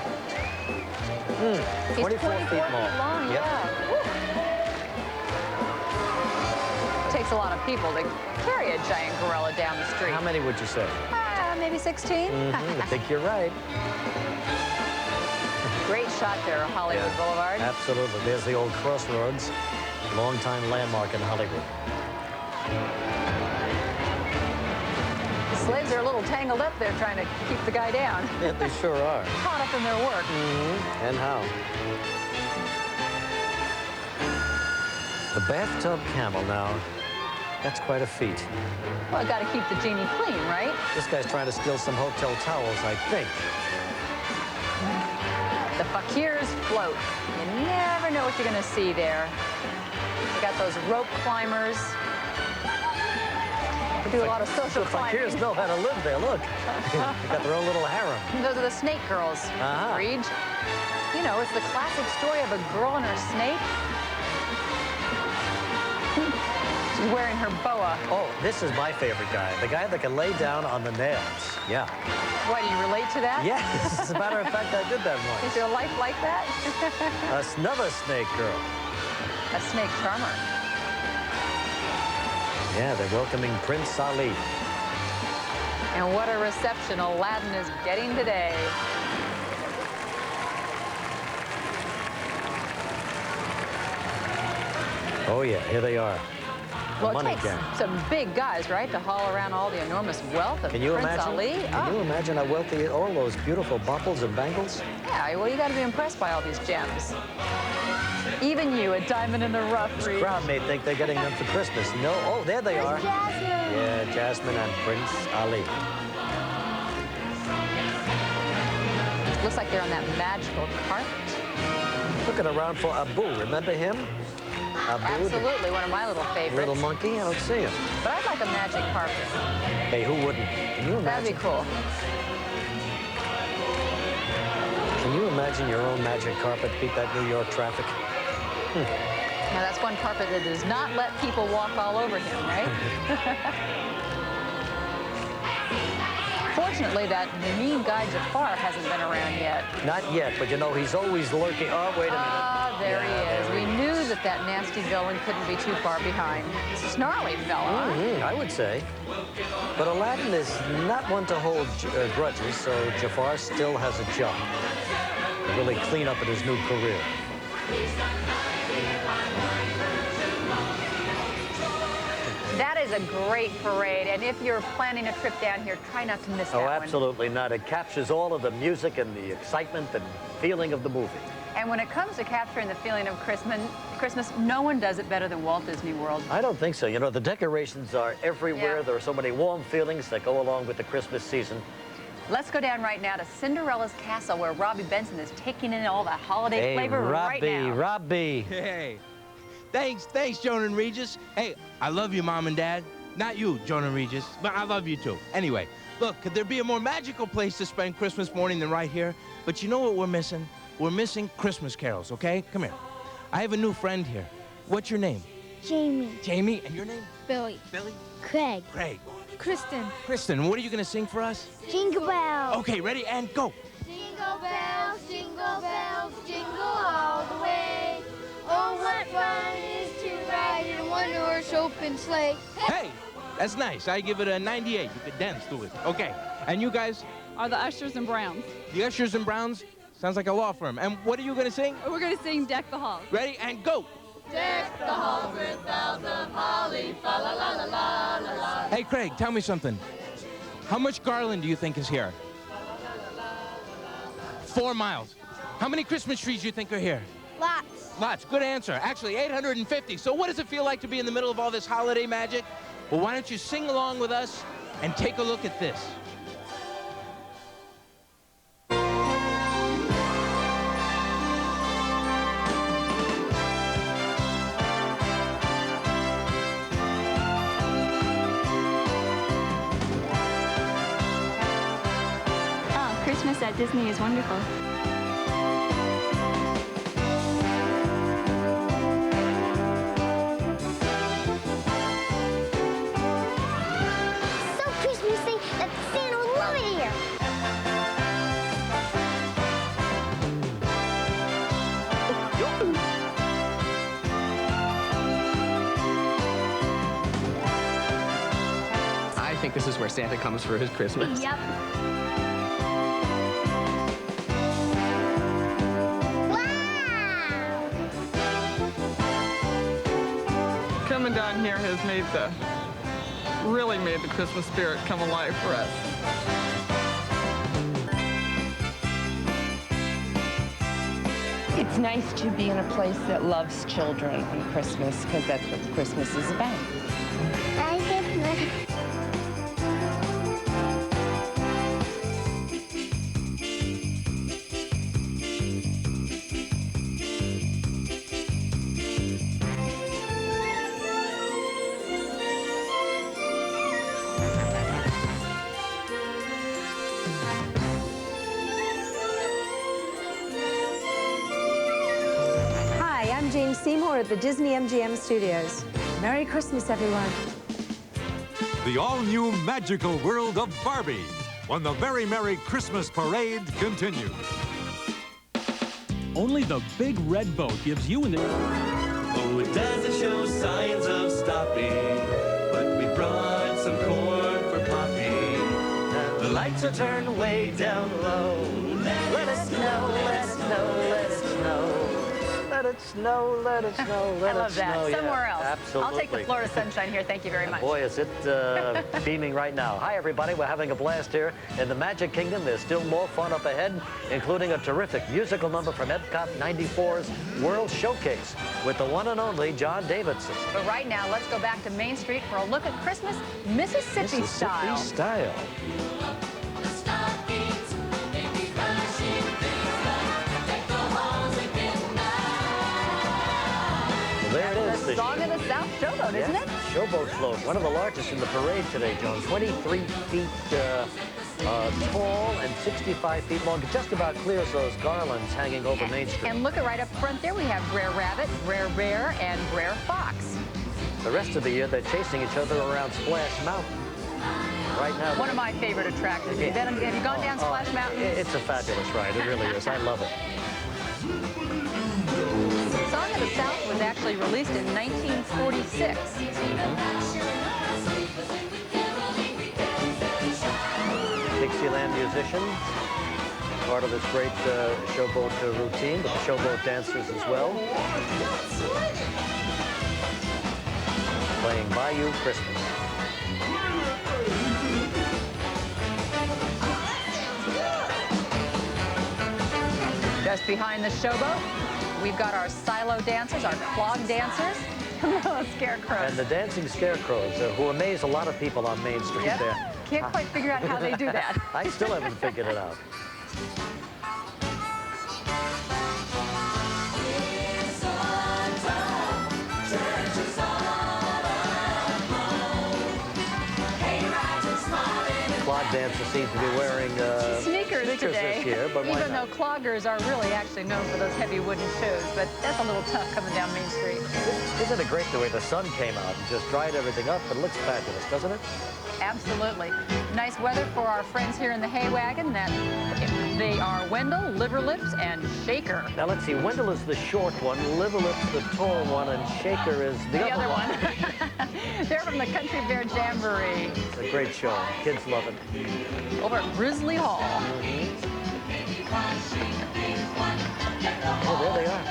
B: 24 feet long.
A: Yep. Takes a lot of people to carry a giant gorilla down the street.
B: How many would you say?
A: Maybe 16.
B: I think you're right.
A: Great shot there, Hollywood Boulevard.
B: Absolutely. There's the old Crossroads, longtime landmark in Hollywood.
A: The slaves are a little tangled up there trying to keep the guy down.
B: Yeah, they sure are.
A: Caught up in their work.
B: And how? The bathtub camel now. That's quite a feat.
A: Well, got to keep the genie clean, right?
B: This guy's trying to steal some hotel towels, I think.
A: The fakirs float. You never know what you're going to see there. You got those rope climbers. They do a lot of social climbing.
B: The fakirs know how to live there, look. They got their own little harem.
A: Those are the snake girls, Reed. You know, it's the classic story of a girl and her snake. She's wearing her boa.
B: Oh, this is my favorite guy. The guy that can lay down on the nails. Yeah.
A: Why, do you relate to that?
B: Yes. As a matter of fact, I did that once.
A: Is your life like that?
B: Another snake girl.
A: A snake charmer.
B: Yeah, they're welcoming Prince Ali.
A: And what a reception Aladdin is getting today.
B: Oh, yeah, here they are.
A: Well, it takes some big guys, right, to haul around all the enormous wealth of Prince Ali.
B: Can you imagine how wealthy all those beautiful buckles and bangles?
A: Yeah, well, you got to be impressed by all these gems. Even you, a diamond in the rough.
B: This crowd may think they're getting them for Christmas. No, oh, there they are.
E: Jasmine.
B: Yeah, Jasmine and Prince Ali.
A: Looks like they're on that magical carpet.
B: Looking around for Abu. Remember him? Abu,
A: absolutely, one of my little favorites.
B: Little monkey? I don't see him.
A: But I'd like a magic carpet.
B: Hey, who wouldn't? Can you imagine?
A: That'd be cool.
B: Can you imagine your own magic carpet beat that New York traffic?
A: Now, that's one carpet that does not let people walk all over him, right? Fortunately, that mean guy Jafar hasn't been around yet.
B: Not yet, but you know, he's always lurking. Oh, wait a minute.
A: Ah, there he is. We knew that that nasty villain couldn't be too far behind. Snarly fella.
B: I would say. But Aladdin is not one to hold grudges, so Jafar still has a job to really clean up in his new career.
A: That is a great parade, and if you're planning a trip down here, try not to miss that one.
B: Oh, absolutely not. It captures all of the music and the excitement and feeling of the movie.
A: And when it comes to capturing the feeling of Christmas, no one does it better than Walt Disney World.
B: I don't think so. You know, the decorations are everywhere.
A: Yeah.
B: There are so many warm feelings that go along with the Christmas season.
A: Let's go down right now to Cinderella's castle, where Robbie Benson is taking in all that holiday flavor right now.
B: Robbie.
K: Hey, thanks, Joan and Regis. Hey, I love you, Mom and Dad. Not you, Joan and Regis, but I love you too. Anyway, look, could there be a more magical place to spend Christmas morning than right here? But you know what we're missing? We're missing Christmas carols, okay? Come here. I have a new friend here. What's your name?
E: Jamie.
K: Jamie, and your name?
E: Billy.
K: Billy?
E: Craig.
K: Craig.
E: Kristen.
K: Kristen, what are you going to sing for us?
E: Jingle bells.
K: Okay, ready, and go.
E: Jingle bells, jingle all the way. Oh, what fun it is to ride in a one-horse open sleigh.
K: Hey, that's nice. I give it a 98. You could dance to it. Okay, and you guys?
U: Are the Ushers and Browns.
K: The Ushers and Browns? Sounds like a law firm. And what are you going to sing?
U: We're going to sing Deck the Halls.
K: Ready, and go.
E: Deck the halls with boughs of holly, fa la la la la la la.
K: Hey, Craig, tell me something. How much garland do you think is here? 4 miles. How many Christmas trees do you think are here?
E: Lots.
K: Lots. Good answer. Actually, 850. So what does it feel like to be in the middle of all this holiday magic? Well, why don't you sing along with us and take a look at this.
U: Oh, Christmas at Disney is wonderful.
T: I think this is where Santa comes for his Christmas.
U: Yep.
D: Coming down here has really made the Christmas spirit come alive for us.
V: It's nice to be in a place that loves children on Christmas, because that's what Christmas is about.
W: Hi, I'm Jane Seymour at the Disney MGM Studios. Merry Christmas, everyone.
H: The all-new magical world of Barbie, when the Very Merry Christmas Parade continues.
X: Only the big red boat gives you an...
F: Oh, it doesn't show signs of stopping, but we brought some corn for popping. The lights are turned way down low.
B: Let it snow, let it snow, let it snow. Let it snow, let it snow, let it snow.
A: I love that. Somewhere else.
B: Absolutely.
A: I'll take the Florida sunshine here. Thank you very much.
B: Boy, is it beaming right now. Hi, everybody. We're having a blast here in the Magic Kingdom. There's still more fun up ahead, including a terrific musical number from Epcot 94's World Showcase with the one and only John Davidson.
A: But right now, let's go back to Main Street for a look at Christmas Mississippi style.
B: Mississippi style. There it is.
A: The Song of the South Showboat, isn't it?
B: Showboat float, one of the largest in the parade today, Joan. 23 feet tall and 65 feet long. It just about clears those garlands hanging over Main Street.
A: And look at right up front there, we have Brer Rabbit, Brer Bear, and Brer Fox.
B: The rest of the year, they're chasing each other around Splash Mountain. Right now,
A: one of my favorite attractions. Have you gone down Splash Mountain?
B: It's a fabulous ride. It really is. I love it.
A: Song of the South was actually released in 1946.
B: Dixieland musicians, part of this great showboat routine, but the showboat dancers as well. Playing Bayou Christmas.
A: Just behind the showboat, we've got our silo dancers, our clog dancers, the scarecrows.
B: And the dancing scarecrows, who amaze a lot of people on Main Street there.
A: Can't quite figure out how they do that.
B: I still haven't figured it out. Clog dancer seems to be wearing
A: sneakers today,
B: this year, but
A: even though cloggers are really actually known for those heavy wooden shoes, but that's a little tough coming down Main Street.
B: Isn't it great the way the sun came out and just dried everything up? It looks fabulous, doesn't it?
A: Absolutely. Nice weather for our friends here in the hay wagon. They are Wendell, Liverlips, and Shaker.
B: Now let's see, Wendell is the short one, Liverlips the tall one, and Shaker is the other one.
A: They're from the Country Bear Jamboree.
B: It's a great show. Kids love it.
A: Over at Grizzly Hall.
B: Oh, there they are.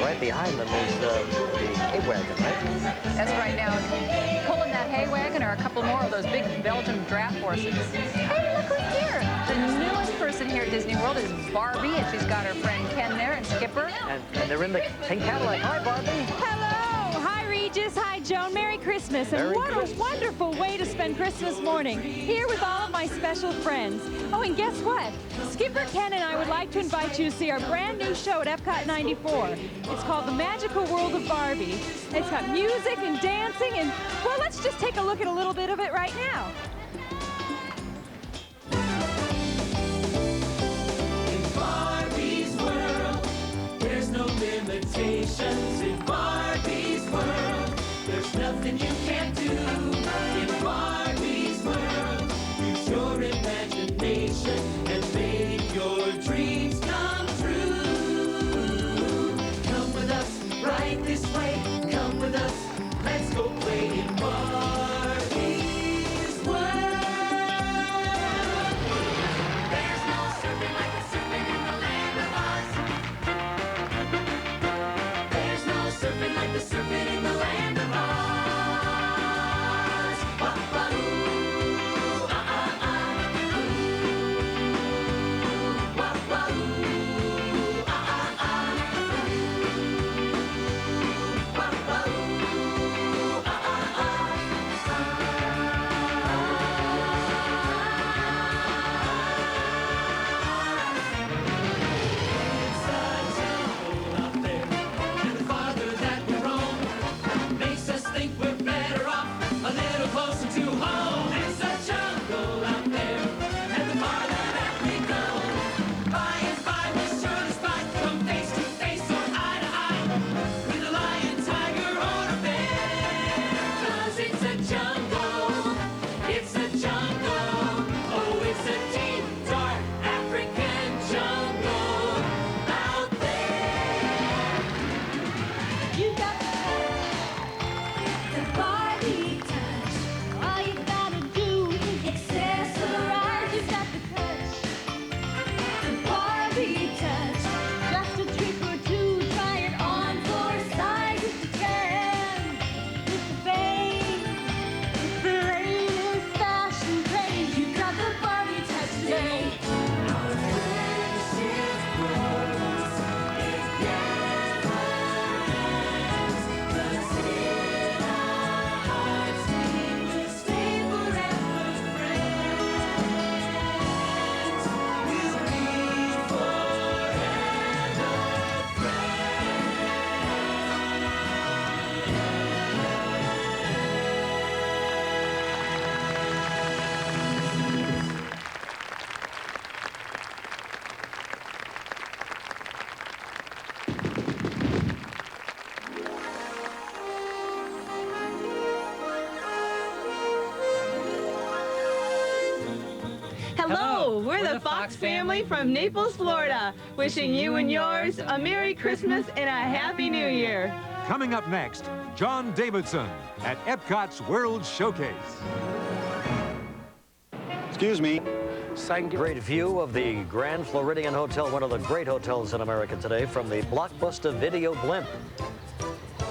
B: Right behind them is the hay wagon, right?
A: That's right. Now, pulling that hay wagon are a couple more of those big Belgian draft horses. Hey, look who's here. The The newest person here at Disney World is Barbie, and she's got her friend Ken there and Skipper.
B: And they're in the pink Cadillac. Hi, Barbie.
I: Hello. Hi, Regis. Hi, Joan. Merry Christmas. And
B: Merry
I: what
B: Christmas.
I: a wonderful way to spend Christmas morning, here with all of my special friends. Oh, and guess what? Skipper, Ken, and I would like to invite you to see our brand new show at Epcot 94. It's called The Magical World of Barbie. It's got music and dancing, and, well, let's just take a look at a little bit of it right now.
F: Barbie's world, there's no limitations. In Barbie's world, there's nothing you can't do. In Barbie's world, use your imagination and make your dreams come true. Come with us, right this way. Come with us, let's go play in Barbie's world. There's no surfing like the surfing in the land of Oz. There's no surfing like the surfing in the land of Oz. Wah-wah-oo, ah-ah-ah, ooh. Wah-wah-oo, ah-ah-ah, ooh. Wah-wah-oo, ah-ah-ah. It's a jungle out there, and the farther that we roam makes us think we're better off a little closer to home. It's a jungle out there, and the farther that we go, by and by we're sure to spot, come face to face or eye to eye, with a lion, tiger, or a bear. 'Cause it's a jungle, it's a jungle, oh, it's a deep, dark African jungle out there.
E: You got the Barbie touch. All you gotta do is accessorize. You got the touch, the Barbie touch. Just a trick or two, try it on for size. If you can, with the babe, with the latest fashion craze. You got the Barbie touch today. Our friendship grows, it gets worse. 'Cause in our hearts we will stay forever friends. We'll be forever
I: Hello, we're the Fox family from Naples, Florida, wishing you and yours a Merry Christmas and a Happy New Year.
H: Coming up next, John Davidson at Epcot's World Showcase.
B: Excuse me. Great view of the Grand Floridian Hotel, one of the great hotels in America today, from the Blockbuster Video Blimp.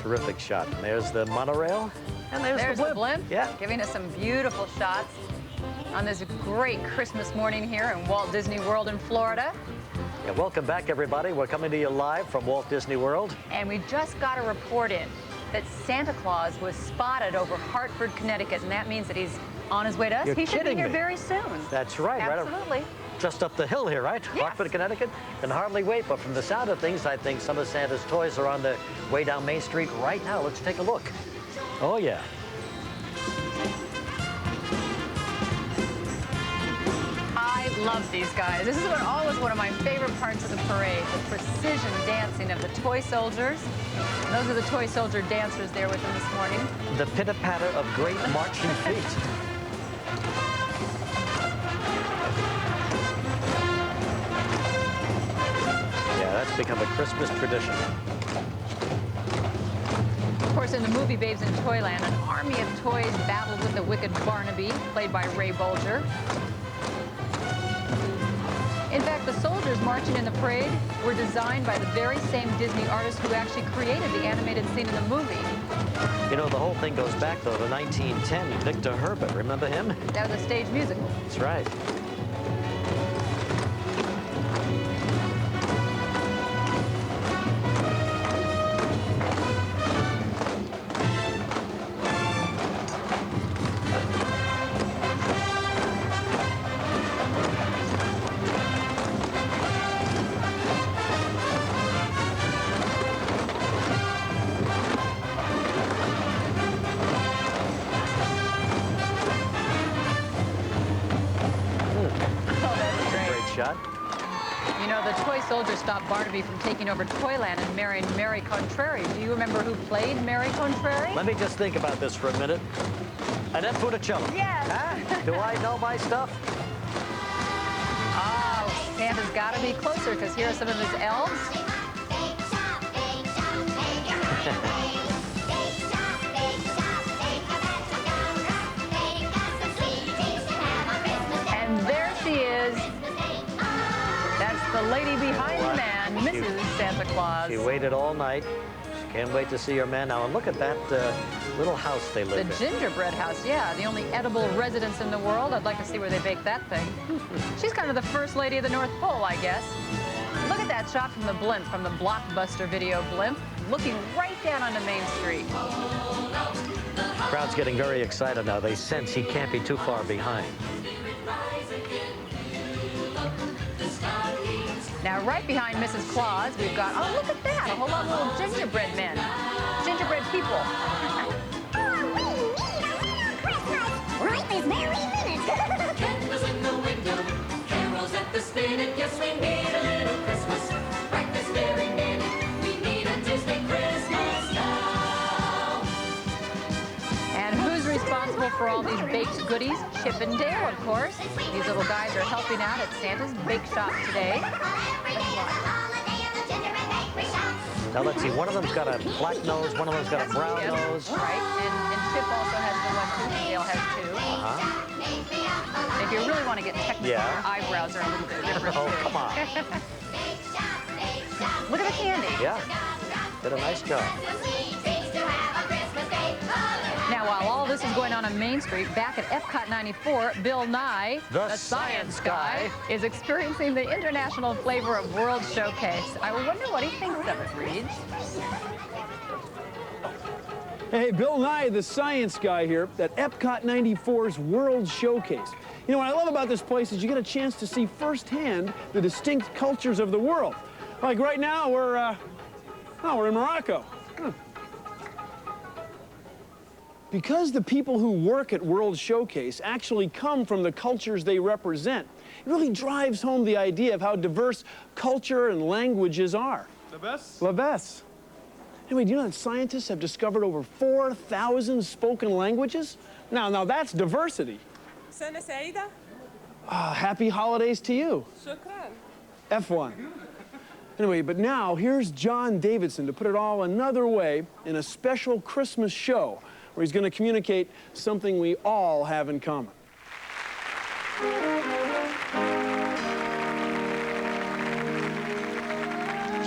B: Terrific shot. And there's the monorail, and there's the blimp. Yeah.
A: Giving us some beautiful shots on this great Christmas morning here in Walt Disney World in Florida.
B: Yeah, welcome back, everybody. We're coming to you live from Walt Disney World.
A: And we just got a report in that Santa Claus was spotted over Hartford, Connecticut, and that means that he's on his way to us.
B: You're
A: He should be
B: kidding
A: here
B: me.
A: very soon.
B: That's right.
A: Absolutely.
B: Just up the hill here, right?
A: Yes.
B: Hartford, Connecticut. Can hardly wait, but from the sound of things, I think some of Santa's toys are on the way down Main Street right now. Let's take a look. Oh, yeah.
A: I love these guys. This is always one of my favorite parts of the parade, the precision dancing of the toy soldiers. And those are the toy soldier dancers there with them this morning.
B: The pitter-patter of great marching feet. Yeah, that's become a Christmas tradition.
A: Of course, in the movie Babes in Toyland, an army of toys battled with the wicked Barnaby, played by Ray Bolger. In fact, the soldiers marching in the parade were designed by the very same Disney artist who actually created the animated scene in the movie.
B: You know, the whole thing goes back, though, to 1910. Victor Herbert, remember him?
A: That was a stage musical.
B: That's right. shot.
A: You know, the toy soldier stopped Barnaby from taking over Toyland and marrying Mary Contrary. Do you remember who played Mary Contrary?
B: Let me just think about this for a minute. Annette Funicello.
A: Yes.
B: Huh? Do I know my stuff?
A: Oh, Santa's got to be closer because here are some of his elves. And there she is. That's the lady behind the man, Mrs. Santa Claus.
B: She waited all night. She can't wait to see her man now. And look at that little house they live in.
A: The gingerbread house, yeah. The only edible residence in the world. I'd like to see where they bake that thing. She's kind of the first lady of the North Pole, I guess. Look at that shot from the blimp, from the Blockbuster video blimp, looking right down onto Main Street.
B: The crowd's getting very excited now. They sense he can't be too far behind.
A: Now, right behind Mrs. Claus, we've got, oh, look at that, a whole lot of little gingerbread men. Gingerbread people.
E: Right this very minute. Candles in the window, carols at the spinet. Yes, we need a little Christmas. Right this very minute, we need a Disney Christmas now.
A: And who's responsible for all these baked goodies? Chip and Dale, of course. These little guys are helping out at Santa's Bake Shop today.
B: Now, let's see. One of them's got a black nose. One of them's got a brown nose.
A: Right. And Chip also has the one too. Dale has two. If you really want to get technical, their eyebrows are a little bit different.
B: Oh, come on.
A: Look at the candy.
B: Yeah. Did a nice job.
A: Now, while all this is going on Main Street, back at Epcot 94, Bill Nye,
B: the Science Guy,
A: is experiencing the international flavor of World Showcase. I wonder what he thinks of it, Reed.
Q: Hey, Bill Nye, the Science Guy here at Epcot 94's World Showcase. You know, what I love about this place is you get a chance to see firsthand the distinct cultures of the world. Like right now, we're in Morocco. Because the people who work at World Showcase actually come from the cultures they represent, it really drives home the idea of how diverse culture and languages are.
D: The best?
Q: The best. Anyway, do you know that scientists have discovered over 4,000 spoken languages? Now that's diversity.
J: سنة سعيدة.
Q: Happy holidays to you.
J: شكرا.
Q: F1. Anyway, but now here's John Davidson to put it all another way in a special Christmas show where he's going to communicate something we all have in common.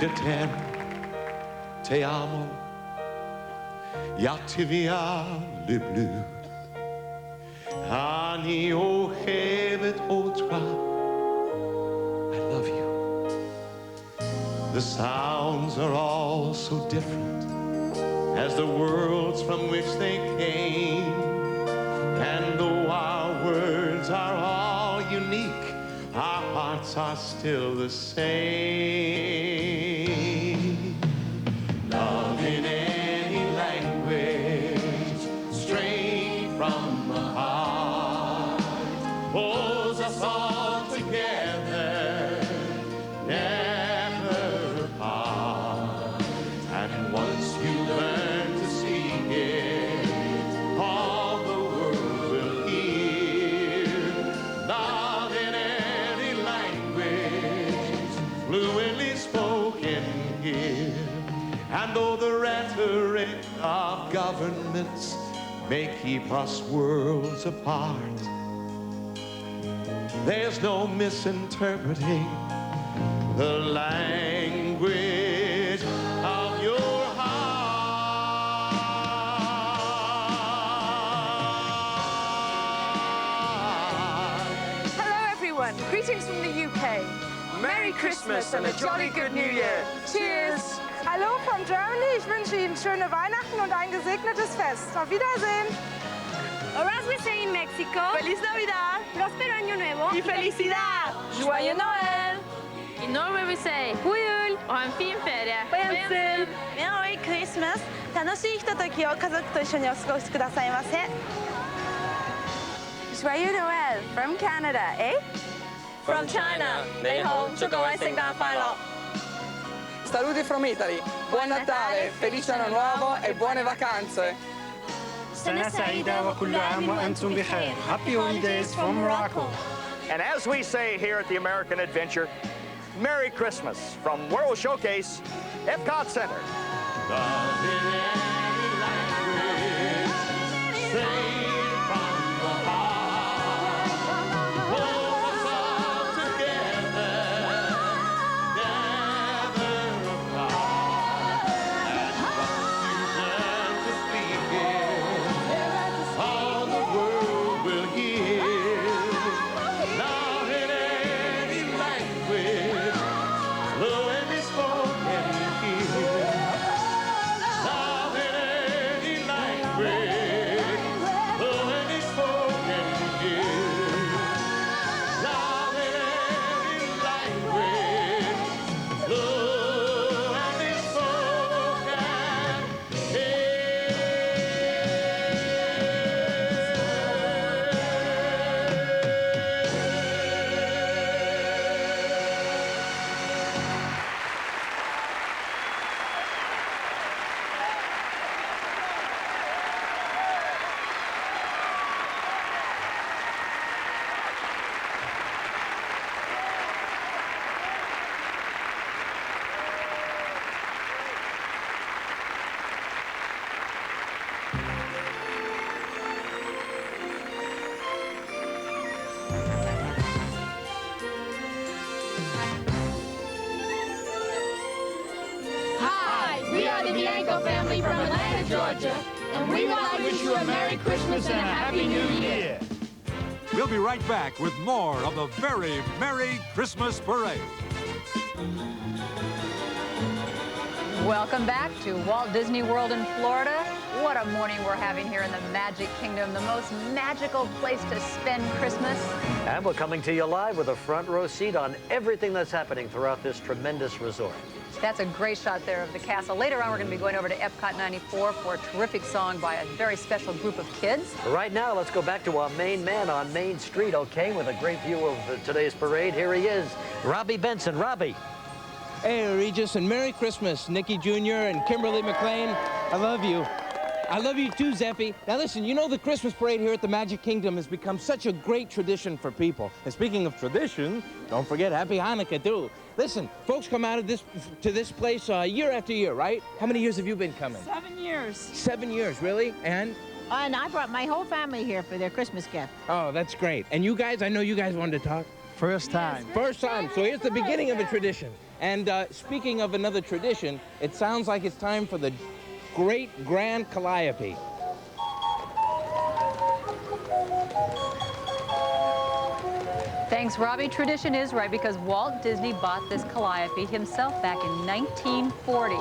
M: Je t'aime, te amo, jag tyvärr le bleu. Ani o hevet o toi, I love you. The sounds are all so different as the worlds from which they came. And though our words are all unique, our hearts are still the same. Love in any language, straight from the heart, pulls us all together, never apart. And once you learn to speak it, all the world will hear. Love in any language, fluently spoken here. And though the rhetoric of governments may keep us worlds apart, there's no misinterpreting the language of your heart.
J: Hello everyone, greetings from the UK. Merry Christmas and a jolly good New Year. Cheers.
N: Hallo from Germany, ich wünsche Ihnen schöne Weihnachten und ein gesegnetes Fest. Auf Wiedersehen.
L: Or as we say in Mexico,
J: Feliz Navidad.
L: Prospero Año Nuevo
J: Y felicidad.
L: Joyeux Noël.
U: In Norway we say God jul och ha en fin ferie.
N: Merry Christmas. 楽しいひとときを家族と一緒にお過ごしくださいませ。Joyeux Noël from Canada, eh?
J: From China, Nei Ho, 祝各位聖誕快樂。
D: Saluti from Italy. Buon Natale, felice anno nuovo e buone vacanze.
C: سنة سعيدة وكل عام وأنتم بخير. Happy holidays from Morocco.
G: And as we say here at the American Adventure, Merry Christmas from World Showcase, Epcot Center.
L: Family from Atlanta, Georgia, and we would like to wish you a Merry Christmas and a Happy New Year.
H: We'll be right back with more of the very Merry Christmas Parade.
A: Welcome back to Walt Disney World in Florida. What a morning we're having here in the Magic Kingdom, the most magical place to spend Christmas.
B: And we're coming to you live with a front row seat on everything that's happening throughout this tremendous resort.
A: That's a great shot there of the castle. Later on, we're going to be going over to Epcot 94 for a terrific song by a very special group of kids.
B: Right now, let's go back to our main man on Main Street, okay, with a great view of today's parade. Here he is, Robbie Benson. Robbie.
K: Hey, Regis, and Merry Christmas, Nicky Jr. and Kimberly McLean. I love you. I love you too, Zeffy. Now listen, you know the Christmas parade here at the Magic Kingdom has become such a great tradition for people. And speaking of tradition, don't forget Happy Hanukkah too. Listen, folks come out of this place year after year, right? How many years have you been coming?
O: 7 years.
K: 7 years, really? And
O: I brought my whole family here for their Christmas gift.
K: oh, that's great. And you guys, I know you guys wanted to talk.
C: First time.
K: First time. So here's the beginning of a tradition. And speaking of another tradition, it sounds like it's time for the Great Grand Calliope.
A: Thanks, Robbie. Tradition is right because Walt Disney bought this calliope himself back in 1940.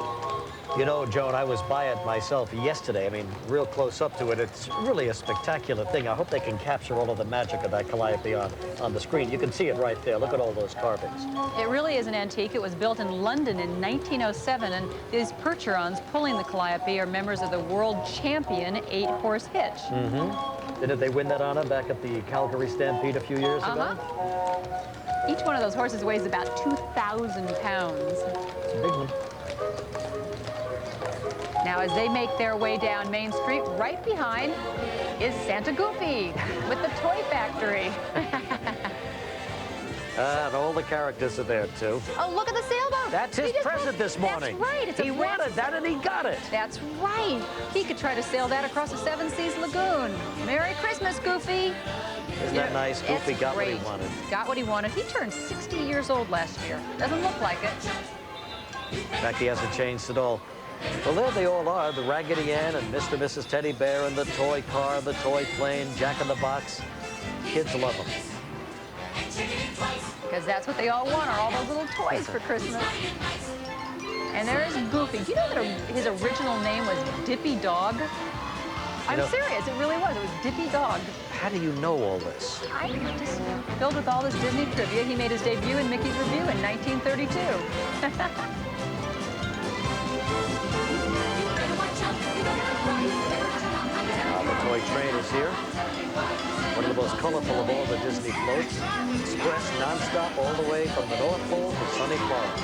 B: You know, Joan, I was by it myself yesterday. I mean, real close up to it. It's really a spectacular thing. I hope they can capture all of the magic of that calliope on the screen. You can see it right there. Look at all those carvings.
A: It really is an antique. It was built in London in 1907, and these percherons pulling the calliope are members of the world champion 8-horse hitch.
B: Mm-hmm. Didn't they win that honor back at the Calgary Stampede a few years ago?
A: Each one of those horses weighs about 2,000 pounds.
B: It's a big one.
A: Now, as they make their way down Main Street, right behind is Santa Goofy with the toy factory.
B: And all the characters are there, too.
A: Oh, look at the sailboat.
B: That's his present this morning.
A: That's right.
B: He wanted that, and he got it.
A: That's right. He could try to sail that across the Seven Seas Lagoon. Merry Christmas, Goofy.
B: Isn't that nice? Goofy got what he
A: great.
B: wanted.
A: Got what he wanted. He turned 60 years old last year. Doesn't look like it.
B: In fact, he hasn't changed at all. Well, there they all are, the Raggedy Ann and Mr. and Mrs. Teddy Bear and the toy car, the toy plane, Jack in the Box. Kids love them.
A: Because that's what they all want, are all those little toys for Christmas. And there's Goofy. Do you know that his original name was Dippy Dog? I'm serious, it really was. It was Dippy Dog.
B: How do you know all this?
A: I just filled with all this Disney trivia. He made his debut in Mickey's Review in 1932.
B: The toy toy train is here. One of the most colorful of all the Disney floats. Express nonstop all the way from the North Pole to sunny Florida.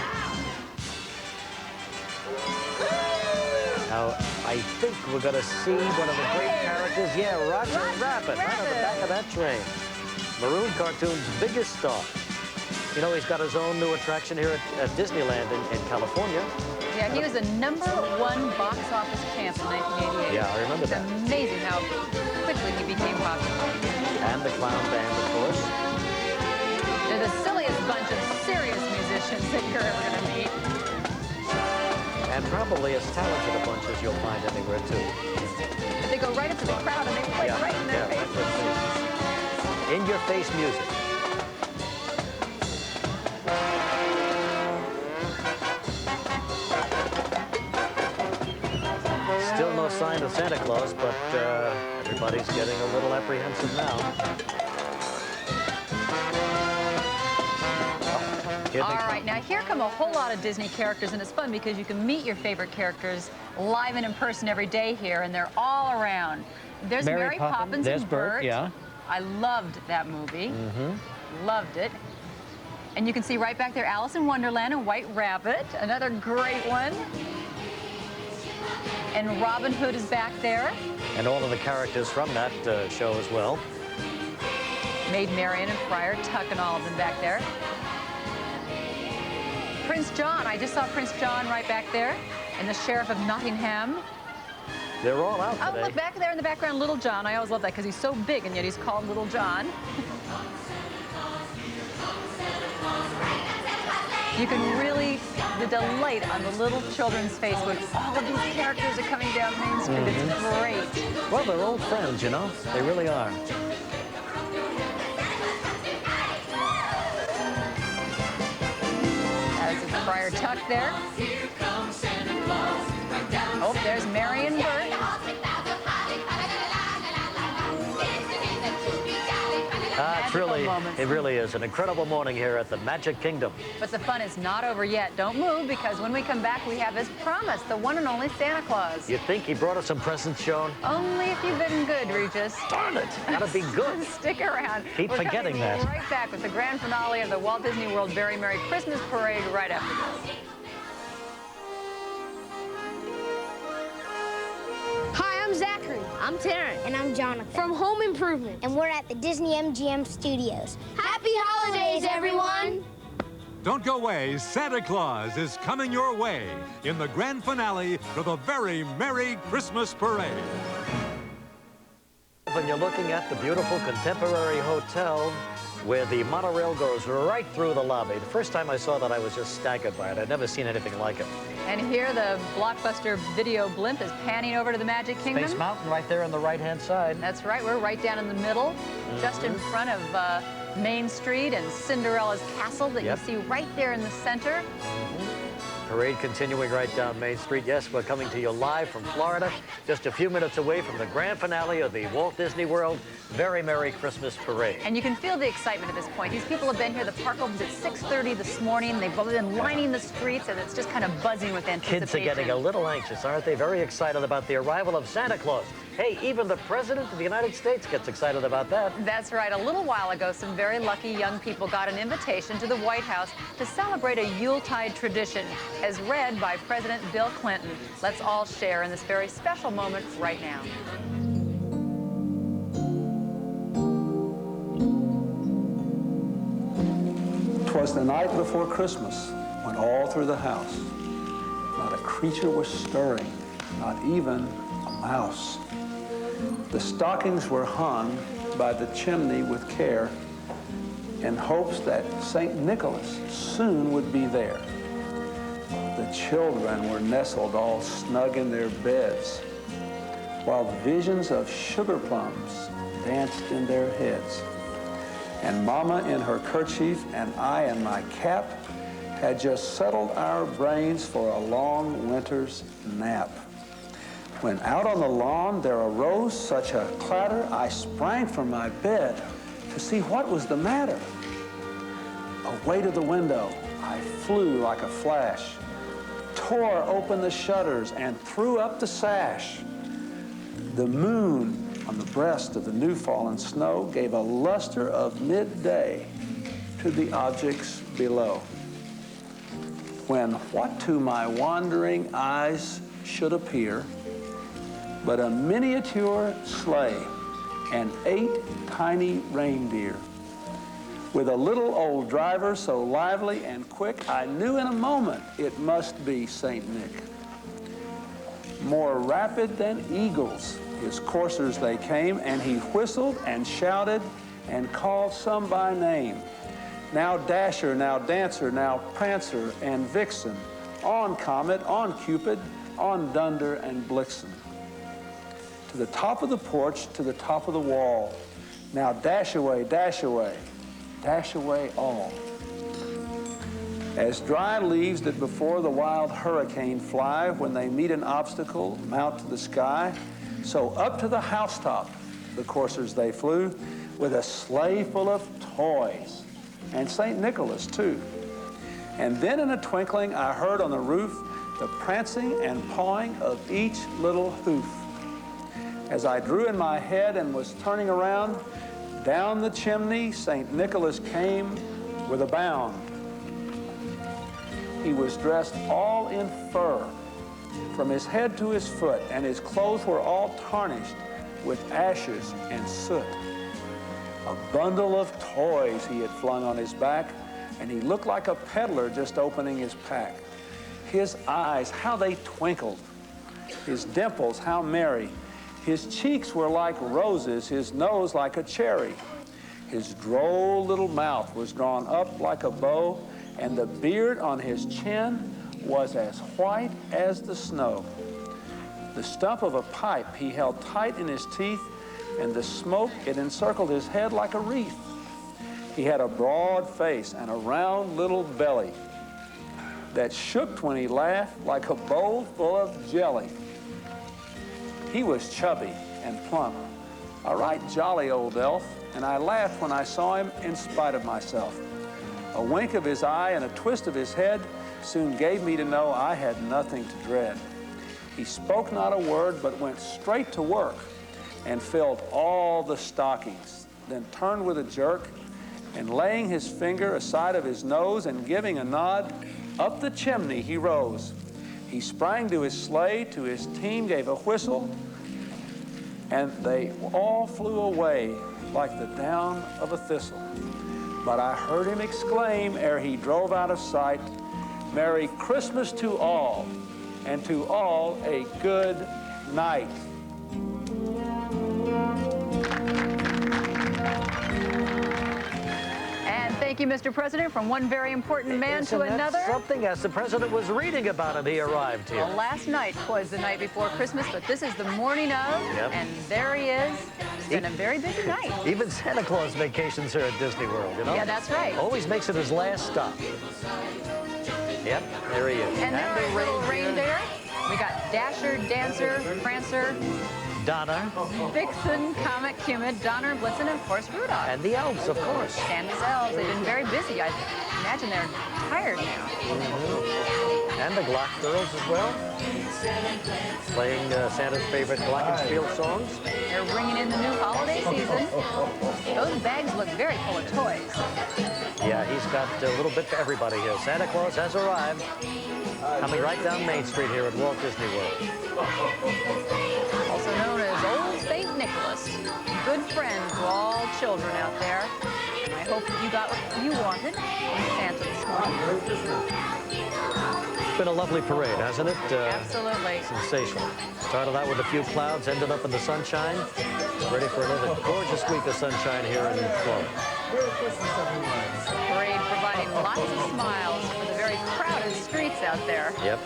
B: Now, I think we're going to see one of the great characters. Yeah, Roger Rabbit, right on the back of that train. Maroon Cartoon's biggest star. You know, he's got his own new attraction here at Disneyland in California.
A: Yeah, he was a #1 box office champ in 1988.
B: Yeah, I remember that.
A: It's amazing how quickly he became popular.
B: And the Clown Band, of course.
A: They're the silliest bunch of serious musicians that you're ever going to meet.
B: And probably as talented a bunch as you'll find anywhere, too.
A: But they go right up to the crowd and they play right in their faces.
B: Right in their faces. In-your-face music. Still no sign of Santa Claus, but everybody's getting a little apprehensive now.
A: All right, now here come a whole lot of Disney characters, and it's fun because you can meet your favorite characters live and in person every day here, and they're all around. There's Mary Poppins
B: there's
A: and
B: Bert, yeah.
A: I loved that movie. Loved it. And you can see right back there Alice in Wonderland and White Rabbit, another great one. And Robin Hood is back there.
B: And all of the characters from that show as well.
A: Maid Marian and Friar Tuck and all of them back there. Prince John, I just saw Prince John right back there. And the Sheriff of Nottingham.
B: They're all out today.
A: Oh, look, back there in the background, Little John. I always love that because he's so big and yet he's called Little John. You can really, the delight on the little children's face when all of these characters are coming down Main Street. It's great.
B: Well, they're old friends, you know. They really are.
A: There's Friar Tuck there. Oh, there's Mary and Bert.
B: It really is an incredible morning here at the Magic Kingdom.
A: But the fun is not over yet. Don't move, because when we come back, we have as promised, the one and only Santa Claus.
B: You think he brought us some presents, Joan?
A: Only if you've been good, Regis.
B: Darn it, gotta be good.
A: Stick around.
B: Keep forgetting that.
A: We're right back with the grand finale of the Walt Disney World Very Merry Christmas Parade right after this.
E: Hi, I'm Zachary.
L: I'm Taryn.
E: And I'm Jonathan. From Home Improvement. And we're at the Disney MGM Studios. Happy holidays, everyone!
H: Don't go away. Santa Claus is coming your way in the grand finale to the Very Merry Christmas Parade.
B: When you're looking at the beautiful contemporary hotel where the monorail goes right through the lobby. The first time I saw that, I was just staggered by it. I'd never seen anything like it.
A: And here the blockbuster video blimp is panning over to the Magic Kingdom.
B: Space Mountain right there on the right-hand side.
A: That's right. We're right down in the middle, just in front of Main Street and Cinderella's castle that you see right there in the center.
B: Parade continuing right down Main Street. Yes, we're coming to you live from Florida, just a few minutes away from the grand finale of the Walt Disney World Very Merry Christmas Parade.
A: And you can feel the excitement at this point. These people have been here. The park opens at 6:30 this morning. They've been lining the streets, and it's just kind of buzzing with anticipation.
B: Kids are getting a little anxious, aren't they? Very excited about the arrival of Santa Claus. Hey, even the President of the United States gets excited about that.
A: That's right. A little while ago, some very lucky young people got an invitation to the White House to celebrate a Yuletide tradition, as read by President Bill Clinton. Let's all share in this very special moment right now.
P: 'Twas the night before Christmas, when all through the house, not a creature was stirring, not even a mouse. The stockings were hung by the chimney with care, in hopes that St. Nicholas soon would be there. The children were nestled all snug in their beds, while visions of sugar plums danced in their heads. And Mama in her kerchief and I in my cap had just settled our brains for a long winter's nap. When out on the lawn there arose such a clatter, I sprang from my bed to see what was the matter. Away to the window, I flew like a flash, tore open the shutters and threw up the sash. The moon on the breast of the new fallen snow gave a luster of midday to the objects below. When what to my wandering eyes should appear but a miniature sleigh and 8 tiny reindeer. With a little old driver so lively and quick, I knew in a moment it must be St. Nick. More rapid than eagles, his coursers they came, and he whistled and shouted and called some by name. Now Dasher, now Dancer, now Prancer and Vixen, on Comet, on Cupid, on Dunder and Blixen. To the top of the porch, to the top of the wall. Now dash away, dash away, dash away all. As dry leaves that before the wild hurricane fly when they meet an obstacle, mount to the sky, so up to the housetop the coursers they flew with a sleigh full of toys, and St. Nicholas too. And then in a twinkling I heard on the roof the prancing and pawing of each little hoof. As I drew in my head and was turning around, down the chimney St. Nicholas came with a bound. He was dressed all in fur, from his head to his foot, and his clothes were all tarnished with ashes and soot. A bundle of toys he had flung on his back, and he looked like a peddler just opening his pack. His eyes, how they twinkled. His dimples, how merry. His cheeks were like roses, his nose like a cherry. His droll little mouth was drawn up like a bow, and the beard on his chin was as white as the snow. The stump of a pipe he held tight in his teeth, and the smoke, it encircled his head like a wreath. He had a broad face and a round little belly that shook when he laughed like a bowl full of jelly. He was chubby and plump, a right jolly old elf, and I laughed when I saw him in spite of myself. A wink of his eye and a twist of his head soon gave me to know I had nothing to dread. He spoke not a word, but went straight to work and filled all the stockings, then turned with a jerk, and laying his finger aside of his nose and giving a nod, up the chimney he rose. He sprang to his sleigh, to his team gave a whistle, and they all flew away like the down of a thistle. But I heard him exclaim ere he drove out of sight, "Merry Christmas to all, and to all a good night."
A: And thank you, Mr. President, from one very important man to another.
B: Something, as the president was reading about him, he arrived here.
A: Well, last night was the night before Christmas, but this is the morning of, and there he is. It's been a very busy night.
B: Even Santa Claus vacations here at Disney World, you know?
A: Yeah, that's right.
B: Always makes it his last stop. Yep, there he is.
A: And there are little reindeer. We got Dasher, Dancer, Prancer,
B: Donner,
A: Vixen, Comet, Cupid, Donner, Blitzen, and of course Rudolph.
B: And the elves, of course.
A: Santa's elves. They've been very busy. I imagine they're tired now.
B: And the Glock girls as well, playing Santa's favorite glockenspiel songs.
A: They're bringing in the new holiday season. Those bags look very full of toys.
B: Yeah, he's got a little bit for everybody here. Santa Claus has arrived, coming right down Main Street here at Walt Disney World.
A: Also known as Old St. Nicholas. Good friend to all children out there. And I hope that you got what you wanted from Santa this morning.
B: It's been a lovely parade, hasn't it?
A: Absolutely.
B: Sensational. Started out with a few clouds, ended up in the sunshine. Ready for another gorgeous week of sunshine here in Florida.
A: Parade providing lots of smiles for the very crowded streets out there.
B: Yep.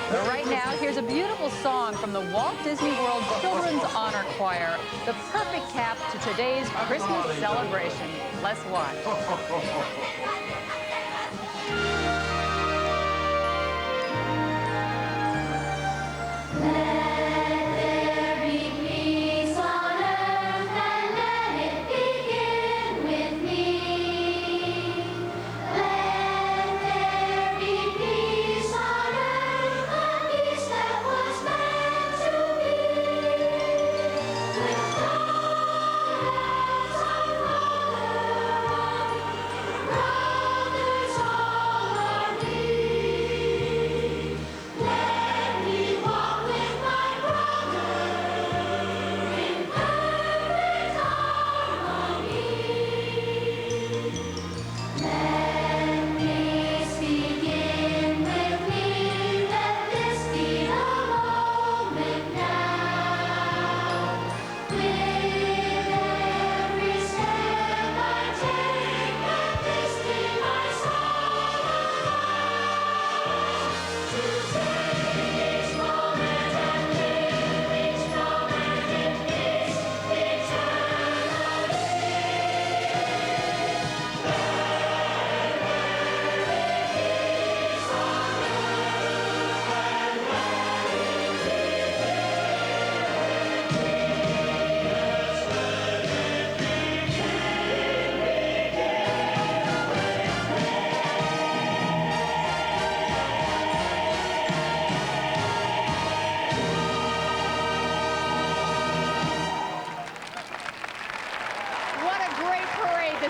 A: But right now, here's a beautiful song from the Walt Disney World Children's Honor Choir, the perfect cap to today's Christmas celebration. Let's watch.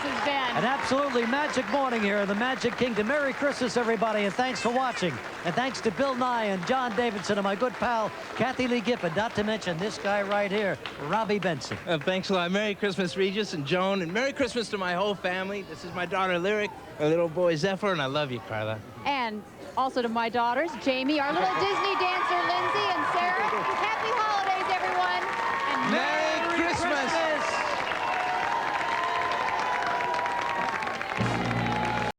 A: has been.
B: An absolutely magic morning here in the Magic Kingdom. Merry Christmas, everybody, and thanks for watching. And thanks to Bill Nye and John Davidson and my good pal, Kathy Lee Gifford, not to mention this guy right here, Robbie Benson.
K: Thanks a lot. Merry Christmas, Regis and Joan, and Merry Christmas to my whole family. This is my daughter, Lyric, my little boy, Zephyr, and I love you, Carla.
A: And also to my daughters, Jamie, our little Disney dancer, Lindsay, and